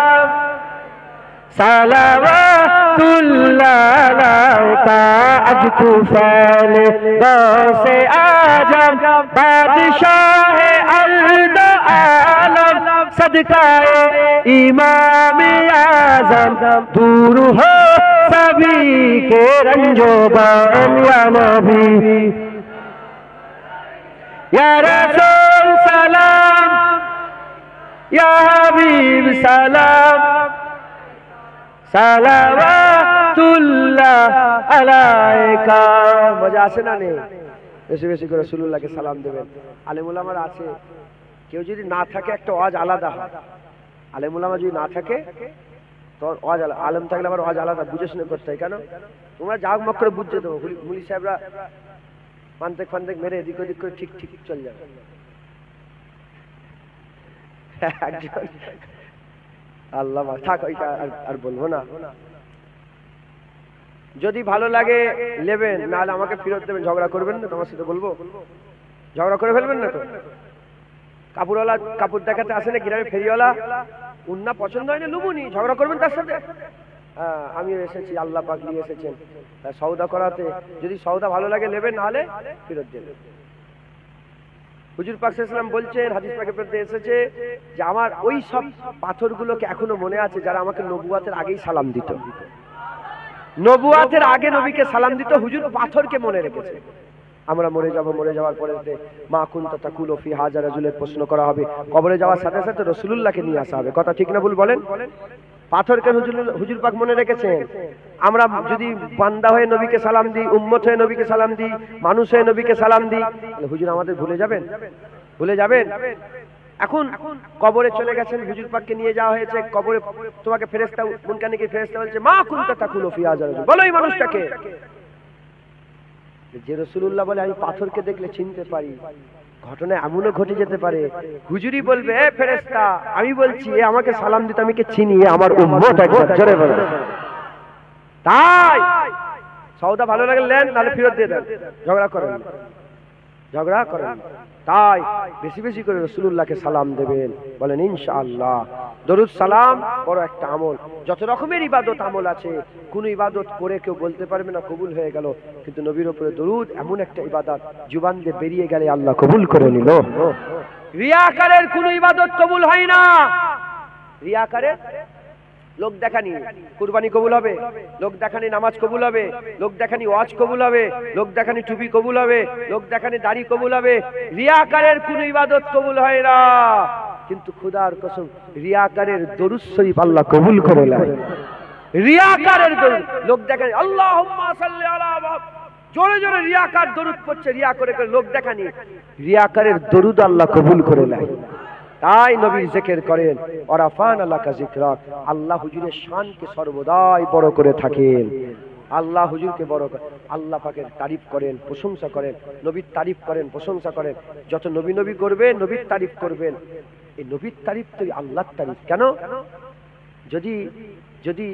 सलावतुल्लाह अलैका। अज तू फैल गौसे आजम, बादशाह अर्द आलम, सदकाए इमाम आजम, दूर हो सभी के रंजो गम, या नबी ইয়া রাসূল সালাম, ইয়া হাবিব সালাম, সালাওয়াতুল্লাহ আলাইকা। মজা আসে না? নেই? বেশি বেশি করে রাসূলুল্লাহকে সালাম দেবেন। আলেম উলামার আছে, কেউ যদি না থাকে একটা ওয়াজ আলাদা হয়। আলেম উলামা যদি না থাকে তো ওয়াজ আলাদা, আলেম থাকলে আবার ওয়াজ আলাদা বুঝে শুনে করতে হয়। কেন? তোমরা যাও মক করে বুঝতে দেবো, মুলি সাহেবরা পান্তেক ফান্তেক মেরে এদিক ওদিক করে ঠিক ঠিক চলে যাবে। আল্লাহ থাক, ওইটা আর বলবো না। যদি ভালো লাগে নেবেন, নাহলে আমাকে ফেরত দেবেন। ঝগড়া করবেন না, তোমার সাথে বলবো। ঝগড়া করে ফেলবেন না তো? কাপড়ওয়ালা কাপড় দেখাতে আসে না গ্রামে, ফেরিওয়ালা উন্না পছন্দ হয় না, লুবুনি, ঝগড়া করবেন তার সাথে? হ্যাঁ, আমিও এসেছি, আল্লাহ পাক নিয়ে এসেছেন সওদা করাতে। যদি সওদা ভালো লাগে নেবেন, নাহলে ফেরত দেবেন। হুজুর পাক সাল্লাল্লাহু আলাইহি ওয়াসাল্লাম বলছেন, হাদিস পাকে পড়তে এসেছে যে আমার ওই সব পাথরগুলোকে এখনো মনে আছে যারা আমাকে নবুয়াতের আগেই সালাম দিত। নবুয়াতের আগে নবীকে সালাম দিত, হুজুর পাথরকে মনে রেখেছে। আমরা মরে যাব, মরে যাওয়ার পরে মা কুনতা তাকুলু ফি হাজা রাজুলের প্রশ্ন করা হবে। কবরে যাওয়ার সাথে সাথে রাসূলুল্লাহকে নিয়ে আসা হবে। কথা ঠিক না ভুল বলেন? পাথরকে হুজুর পাক মনে রেখেছেন। আমরা যদি বান্দা হয়ে নবীকে সালাম দিই, উম্মত হয়ে নবীকে সালাম দিই, মানুষ হয়ে নবীকে সালাম দিই, তাহলে হুজুর আমাদের ভুলে যাবেন? ভুলে যাবেন? এখন কবরে চলে গেছেন, হুজুর পাককে নিয়ে যাওয়া হয়েছে কবরে। তোমাকে ফেরেশতা, মুনকারীকে ফেরেশতা বলছে মা কুনতা তাকুলু ফি হাজা রাজুল, বলো এই মানুষটাকে। যে রাসূলুল্লাহ বলে আমি পাথরকে দেখলে চিনতে পারি, ঘটনা এমনও ঘটে যেতে পারে হুজুরি বলবে এ ফেরেশতা আমি বলছি এ আমাকে সালাম দিতে, আমি কে চিনি, আমার উম্মত। একবার জোরে বলেন। তাই সওদা ভালো লাগলে নেন, নাহলে ফেরত দিয়ে দেন। ঝগড়া করেন না, ঝগড়া করেন না। তাই বেশি বেশি করে রাসূলুল্লাহকে সালাম দেবেন, বলেন ইনশাআল্লাহ। দরুদ সালাম বড় একটা আমল। যত রকমের ইবাদত আমল আছে, কোন ইবাদত করে কেউ বলতে পারবে না কবুল হয়ে গেল, কিন্তু নবীর উপরে দরুদ এমন একটা ইবাদত, জুবান দিয়ে বেরিয়ে গেলে আল্লাহ কবুল করে নিল। রিয়াকারের কোন ইবাদত কবুল হয় না। রিয়াকারের লোক দেখানি কুরবানি কবুল হবে, লোক দেখানি নামাজ কবুল হবে, লোক দেখানি ওয়াজ কবুল হবে, লোক দেখানি টুপি কবুল হবে, লোক দেখানি দাড়ি কবুল হবে। রিয়াকারের কোন ইবাদত কবুল হয় না। কিন্তু খোদার কসম রিয়াকারের দরুদ শরীফ আল্লাহ কবুল করে নেয়। রিয়াকারের দরুদ, লোক দেখানি আল্লাহুম্মা সাল্লি আলা মুহাম্মদ, জোরে জোরে রিয়াকার দরুদ পড়ছে, রিয়া করে করে লোক দেখানি, রিয়াকারের দরুদ আল্লাহ কবুল করে নেয়। তাই নবীর জিকির করেন, ওয়ারাফানা লাকা যিকরাক, আল্লাহ হুজুরের শানকে সর্বদাই বড় করে থাকেন। আল্লাহ হুজুরকে বড় করে, আল্লাহ পাকের তারিফ করেন, প্রশংসা করেন, নবীর তারিফ করেন, প্রশংসা করেন। যত নবী নবী করবেন, নবীর তারিফ করবেন। এই নবীর তারিফ তো আল্লাহর তারিফ। কেন? যদি যদি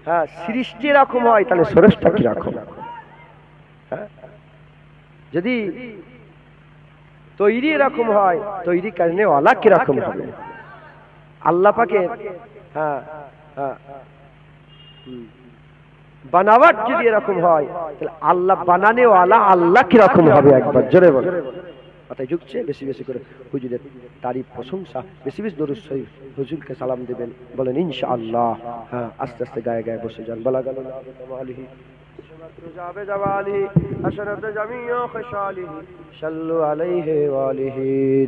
হ্যাঁ সৃষ্টি এরকম হয়, তাহলে স্রষ্টা কি রকম? হ্যাঁ, যদি তৈরি এরকম হয়, তৈরি কারণে ওয়ালা কিরকম হবে? আল্লাহ পাকের হ্যাঁ হ্যাঁ বানাওয়াট যদি এরকম হয়, তাহলে আল্লাহ বানানে ওয়ালা আল্লাহ কিরকম হবে? একবার জোরে বল। কথায় ঝুঁকছে, বেশি বেশি করে হুজুরের তারিফ প্রশংসা, বেশি বেশি দরুদ শরীফ, হুজুরকে সালাম দেবেন, বলেন ইনশাআল্লাহ। হ্যাঁ, আস্তে আস্তে গায়ে গায়ে বসে যান। বলা গেল না আলিহি رجاب جواله أشرف جميع خشاله صلوا عليه وآله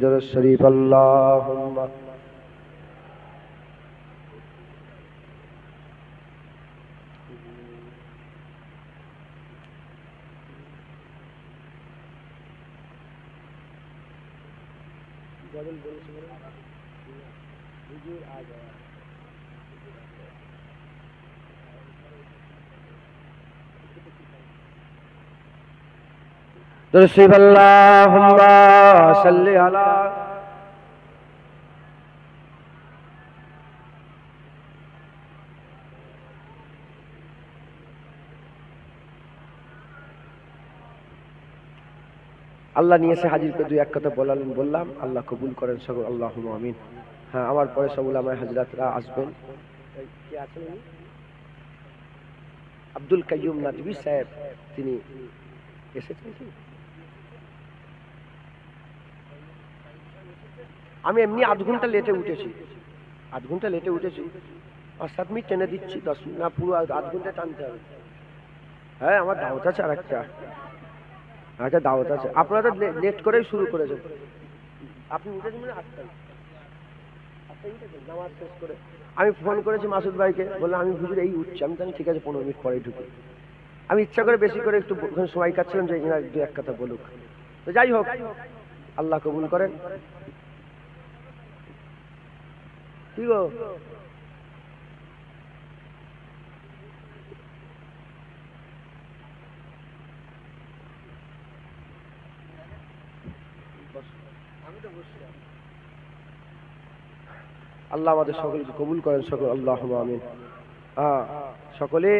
درود شريف اللهم درود اللهم صل على আল্লাহ নিয়েছে হাজির করে দুই এক কথা বললাম, আল্লাহ কবুল করেন সকল, আল্লাহুম্মা আমিন। হ্যাঁ, আমার পরে সব উলামায়ে হযরতরা আসবেন। কে আছেন? আব্দুল কাইয়ুম নাদভী সাহেব, তিনি এসেছেন। আমি এমনি আধ ঘন্টা লেটে উঠেছি, আধ ঘন্টা লেটে উঠেছি, 5-7 মিনিট টেনে দিচ্ছি, 10 না পুরো আধ ঘন্টা টানতে হবে। হ্যাঁ, আমার দাওয়াত আছে আর একটা। আচ্ছা দাওয়াত আছে, আপনারা তো লেট করেই শুরু করেছেন। আপনি উঠেছেন মানে 8টায় নামাজ শেষ করে আমি ফোন করেছি মাসুদ ভাইকে, বললাম আমি হুজুর এই উঠছি। আমি জানি ঠিক আছে 15 মিনিট পরে ঢুকি। আমি ইচ্ছা করে বেশি করে একটু ওখানে সময় কাটছিলাম যে ইনার দু এক কথা বলুক। তো যাই হোক, আল্লাহ কবুল করেন। কি গো আল্লাহ আমাদের সকলকে কবুল করেন, সকল আল্লাহুম্মা আমিন। সকলে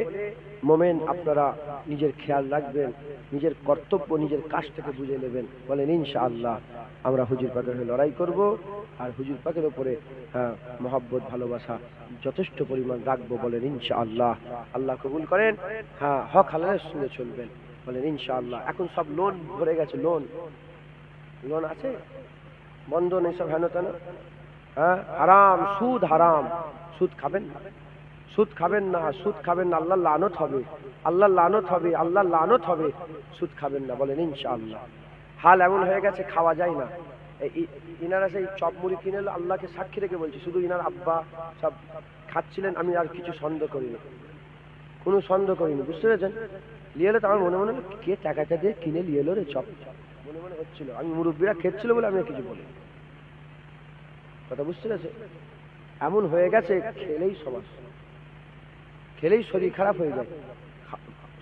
মোমেন আপনারা নিজের খেয়াল রাখবেন, নিজের কর্তব্য নিজের কাজ থেকে বুঝে নেবেন। বলেন ইনশাআল্লাহ আমরা হুজুর পাকের হয়ে লড়াই করব, আর হুজুর পাকের উপরে মহব্বত ভালোবাসা যথেষ্ট পরিমাণ রাখবো। বলেন ইনশাআল্লাহ। আল্লাহ কবুল করেন। হক হালালের সঙ্গে চলবেন। বলেন ইনশাআল্লাহ। এখন সব লোন ভরে গেছে, লোন আছে, বন্ধন এসব হেন তেন, হারাম, সুদ হারাম। সুদ খাবেন না, সুদ খাবেন না, সুদ খাবেন না। আল্লাহ লানত হবে, আল্লাহ লানত হবে, আল্লাহ লানত হবে। সুদ খাবেন না। বলেন ইনশাআল্লাহ। হাল এমন হয়ে গেছে খাওয়া যায় না। ইনারা সেই চপ মুড়ি কিনে এলো, আল্লাহকে সাক্ষী রেখে বলছি, শুধু ইনার আব্বা সব খাচ্ছিলেন, আমি আর কিছু সন্দেহ করিনি, কোনো সন্দেহ করিনি। বুঝতে পেরেছেন? নিয়ে এলো তো আমার মনে মনে কে টাকাটা দিয়ে কিনে নিয়ে এলো রে চপ, মনে মনে হচ্ছিল। আমি মুরব্বীরা খেচ্ছিল বলে আমি কিছু বলি কথা। বুঝতে পেরেছে? এমন হয়ে গেছে, খেলেই সমস্যা, খেলেই শরীর খারাপ হয়ে যায়,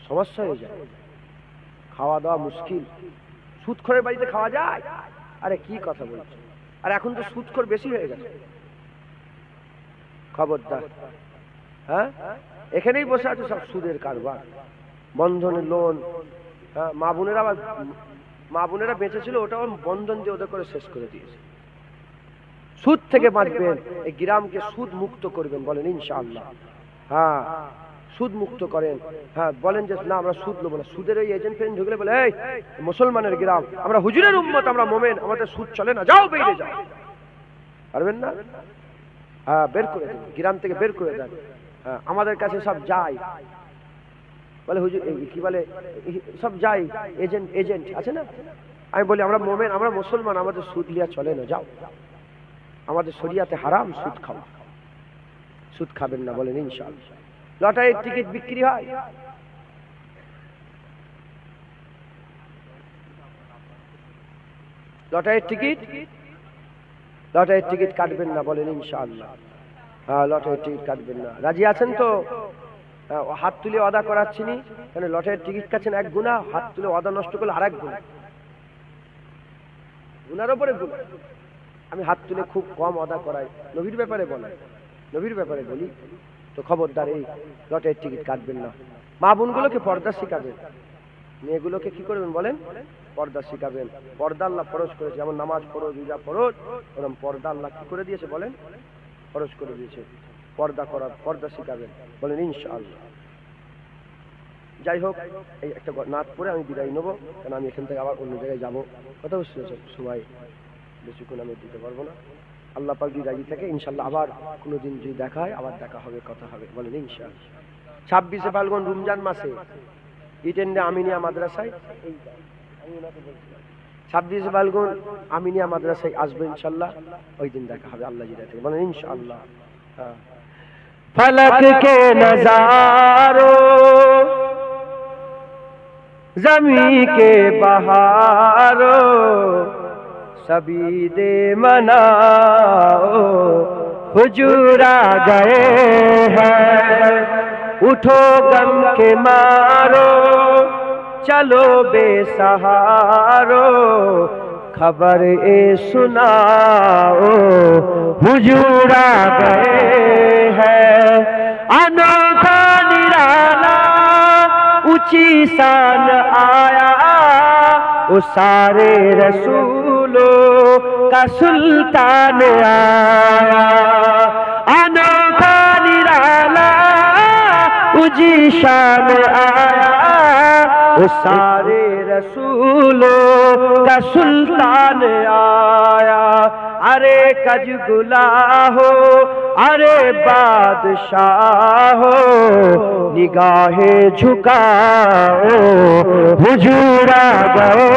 সমস্যা হয়ে যায়, খাওয়া দাওয়া মুশকিল। সুদখোরের বাড়িতে খাওয়া যায়? আরে কি কথা বলছো! আর এখন তো সুদখোর বেশি হয়ে গেছে। খবরদার। এখানেই বসে আছে সব সুদের কারবার, বন্ধনের লোন। মা বোনেরা বেঁচে ছিল, ওটাও বন্ধন দিয়ে ওদের করে শেষ করে দিয়েছে। সুদ থেকে বাঁচবেন, এই গ্রামকে সুদ মুক্ত করবেন। বলেন ইনশাআল্লাহ। সুদ মুক্ত করেন। বলেন যে না আমরা সুদ নেবো না। সুদের ওই এজেন্ট ফেজেন্ট ঢুকলে বলে এই মুসলমানের গ্রাম, আমরা হুজুরের উম্মত, আমরা মোমেন, আমাদের সুদ চলে না, যাও বেরিয়ে যাও। পারবেন না? বের করে দেন, গ্রাম থেকে বের করে দেন। আমাদের কাছে সব যায়, বলে হুজুর কি বলে, সব যায় এজেন্ট আছে না। আমি বলি আমরা মোমেন, আমরা মুসলমান, আমাদের সুদ লিয়া চলে না, যাও। আমাদের শরিয়াতে হারাম সুদ খাওয়া, সুদ খাবেন না। বলেন ইনশাআল্লাহ। লটারির টিকিট বিক্রি হয়, লটারির টিকিট কাটবেন না। বলেন ইনশাআল্লাহ। লটারির টিকিট কাটবেন না। রাজি আছেন তো? হাত তুলে ওয়াদা করাচ্ছিনি, কেন লটারির টিকিট কাটছেন এক গুনাহ, হাত তুলে ওয়াদা নষ্ট করলে আরেক গুনাহ, গুনার উপরে গুনাহ। আমি হাত তুলে খুব কম ওয়াদা করাই, নবীর ব্যাপারে বলাই, নবীর ব্যাপারে বলি। তো খবরদার এই লটারির টিকিট কাটবেন না। মা বোনগুলোকে পর্দা শিখাবেন, মেয়েগুলোকে কি করবেন বলেন? পর্দা শিখাবেন। পর্দা আল্লাহ ফরজ করেছে, যেমন নামাজ ফরজ, রোজা ফরজ, ওরকম পর্দা আল্লাহ কি করে দিয়েছে বলেন? ফরজ করে দিয়েছে। পর্দা করার, পর্দা শিখাবেন। বলেন ইনশাআল্লাহ। যাই হোক, এই একটা নাচ পরে আমি বিদায় নেবো, কারণ আমি এখান থেকে আবার অন্য জায়গায় যাবো। কথা বুঝতে সময় বেশিক্ষণ আমি দিতে পারবো না। আল্লাহ পাক যদি রাজি থাকে ইনশাআল্লাহ আবার কোনোদিন যদি দেখা হয়, আবার দেখা হবে, কথা হবে। বলেন ইনশাআল্লাহ। 26শে ফাল্গুন রমজান মাসে ইটেন্ডে আমিনিয়া মাদ্রাসায়, 26শে ফাল্গুন আমিনিয়া মাদ্রাসায় আসবে ইনশাআল্লাহ, ওই দিন দেখা হবে আল্লাহ জিরা থেকে। বলেন ইনশাআল্লাহ। ফলক কে নজারো, জমি के बहारो, सभी दे मनाओ, हुजूर आ गए हैं, उठो गम के मारो, चलो बेसहारो, खबर ए सुनाओ, हुजूर आ गए हैं। अनोखा निराला ऊंची शान आया, वो सारे रसूलों का सुल्तान आया। अनोखा निराला ऊंची शान आया, वो सारे रसूलों का सुल्तान आया। अरे कजगुला हो, अरे बादशाह हो, निगाहें झुकाओ, हुजूर आ गए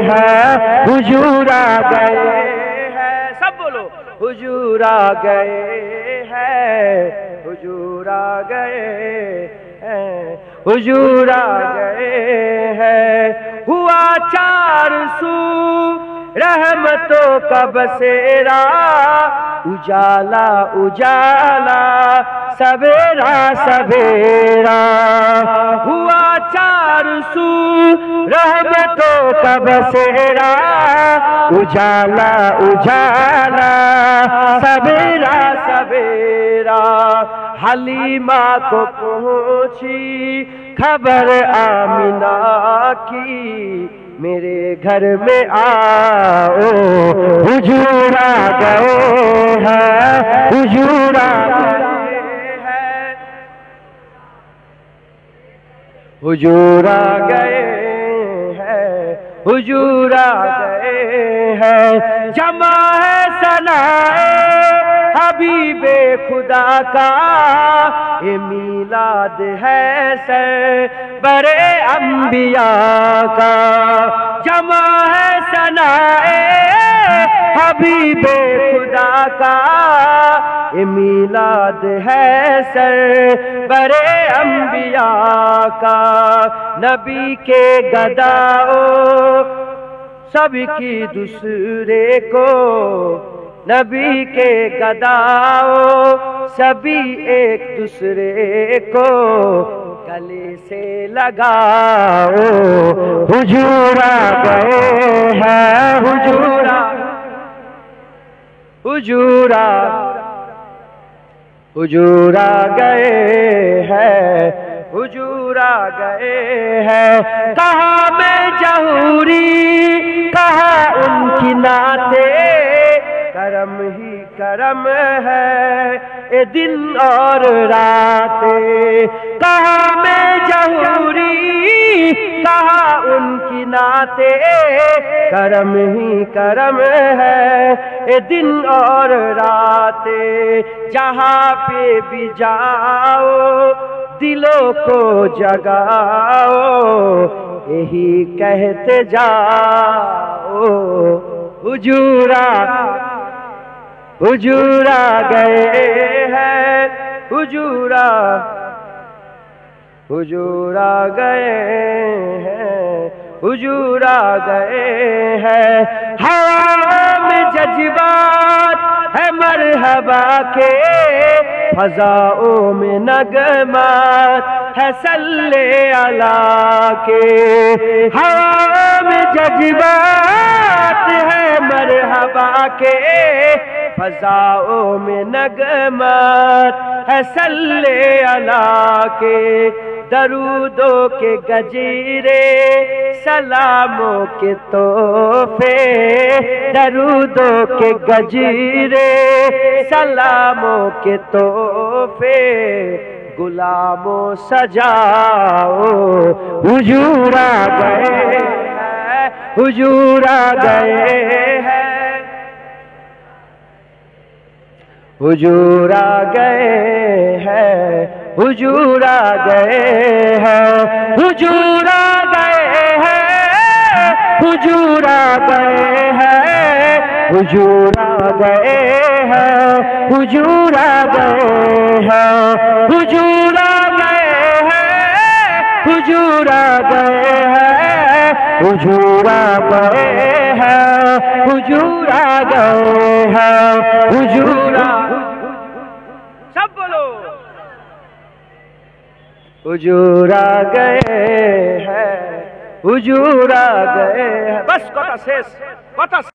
हैं, हुजूर आ गए हैं। सब बोलो, हुजूर आ गए हैं, हुजूर आ गए हैं, हुजूर आ गए हैं। हुआ 400 रहमतों का बसेरा, उजाला उजाला सवेरा सवेरा। हुआ 400 रहमतों का बसेरा, उजाला उजाला सवेरा सवेरा। हलीमा को पहुंची खबर आमिना की, मेरे घर में आओ, हुजूर आ गए हैं, हुजूर आ गए हैं, हुजूर आ गए हैं, हुजूर आ गए हैं। जमा है सनाए हबीबे खुदा का, ये मीलाद है बड़े अंबिया का। जमा है सनाए हबीबे खुदा का, ये मीलाद है बड़े अंबिया का। नबी के गदाओ सबकी दूसरे को, नबी के गदाओ सभी एक दूसरे को, गले से लगाओ, हुजूर आ गए हैं, हुजूर आ, हुजूर आ, हुजूर आ गए हैं, हुजूर आ गए हैं। कहा मैं जहूरी, कहा उनकी नाते, करम ही करम है ये दिन और रातें। कहा मैं जहूरी, कहा उनकी नाते, करम ही करम है ये दिन और रातें। जहाँ पे भी जाओ दिलों को जगाओ, यही कहते जाओ, हुजूर हुजूर आ गए हैं, हुजूर आ गए हैं, हुजूर आ गए हैं। हवा में जज्बात है मरहबा के, फजाओं में नगमात है सल्ले अला के। हवा में जज्बात है मरहबा के, फजाओं में नगमात है सल्ले अला के। दरूदों के गजीरे सलामों के तोहफे, दरूदों के गजीरे सलामों के तोहफे, गुलामों सजाओ, हुजूर आ गए हैं, हुजूर आ गए हैं, हुजूर आ गए हैं, हुजूर आ गए हैं, हुजूर आ गए हैं, हुजूर आ गए हैं, हुजूर आ गए हैं, हुजूर आ गए हैं, हुजूर आ गए हैं, हुजूर आ गए हैं, हुजूर आ गए हैं, हुजूर आ गए हैं, हुजूर आ, सब बोलो, हुजूर आ गए हैं, हुजूर आ गए हैं। बस कथा शेष, कथा।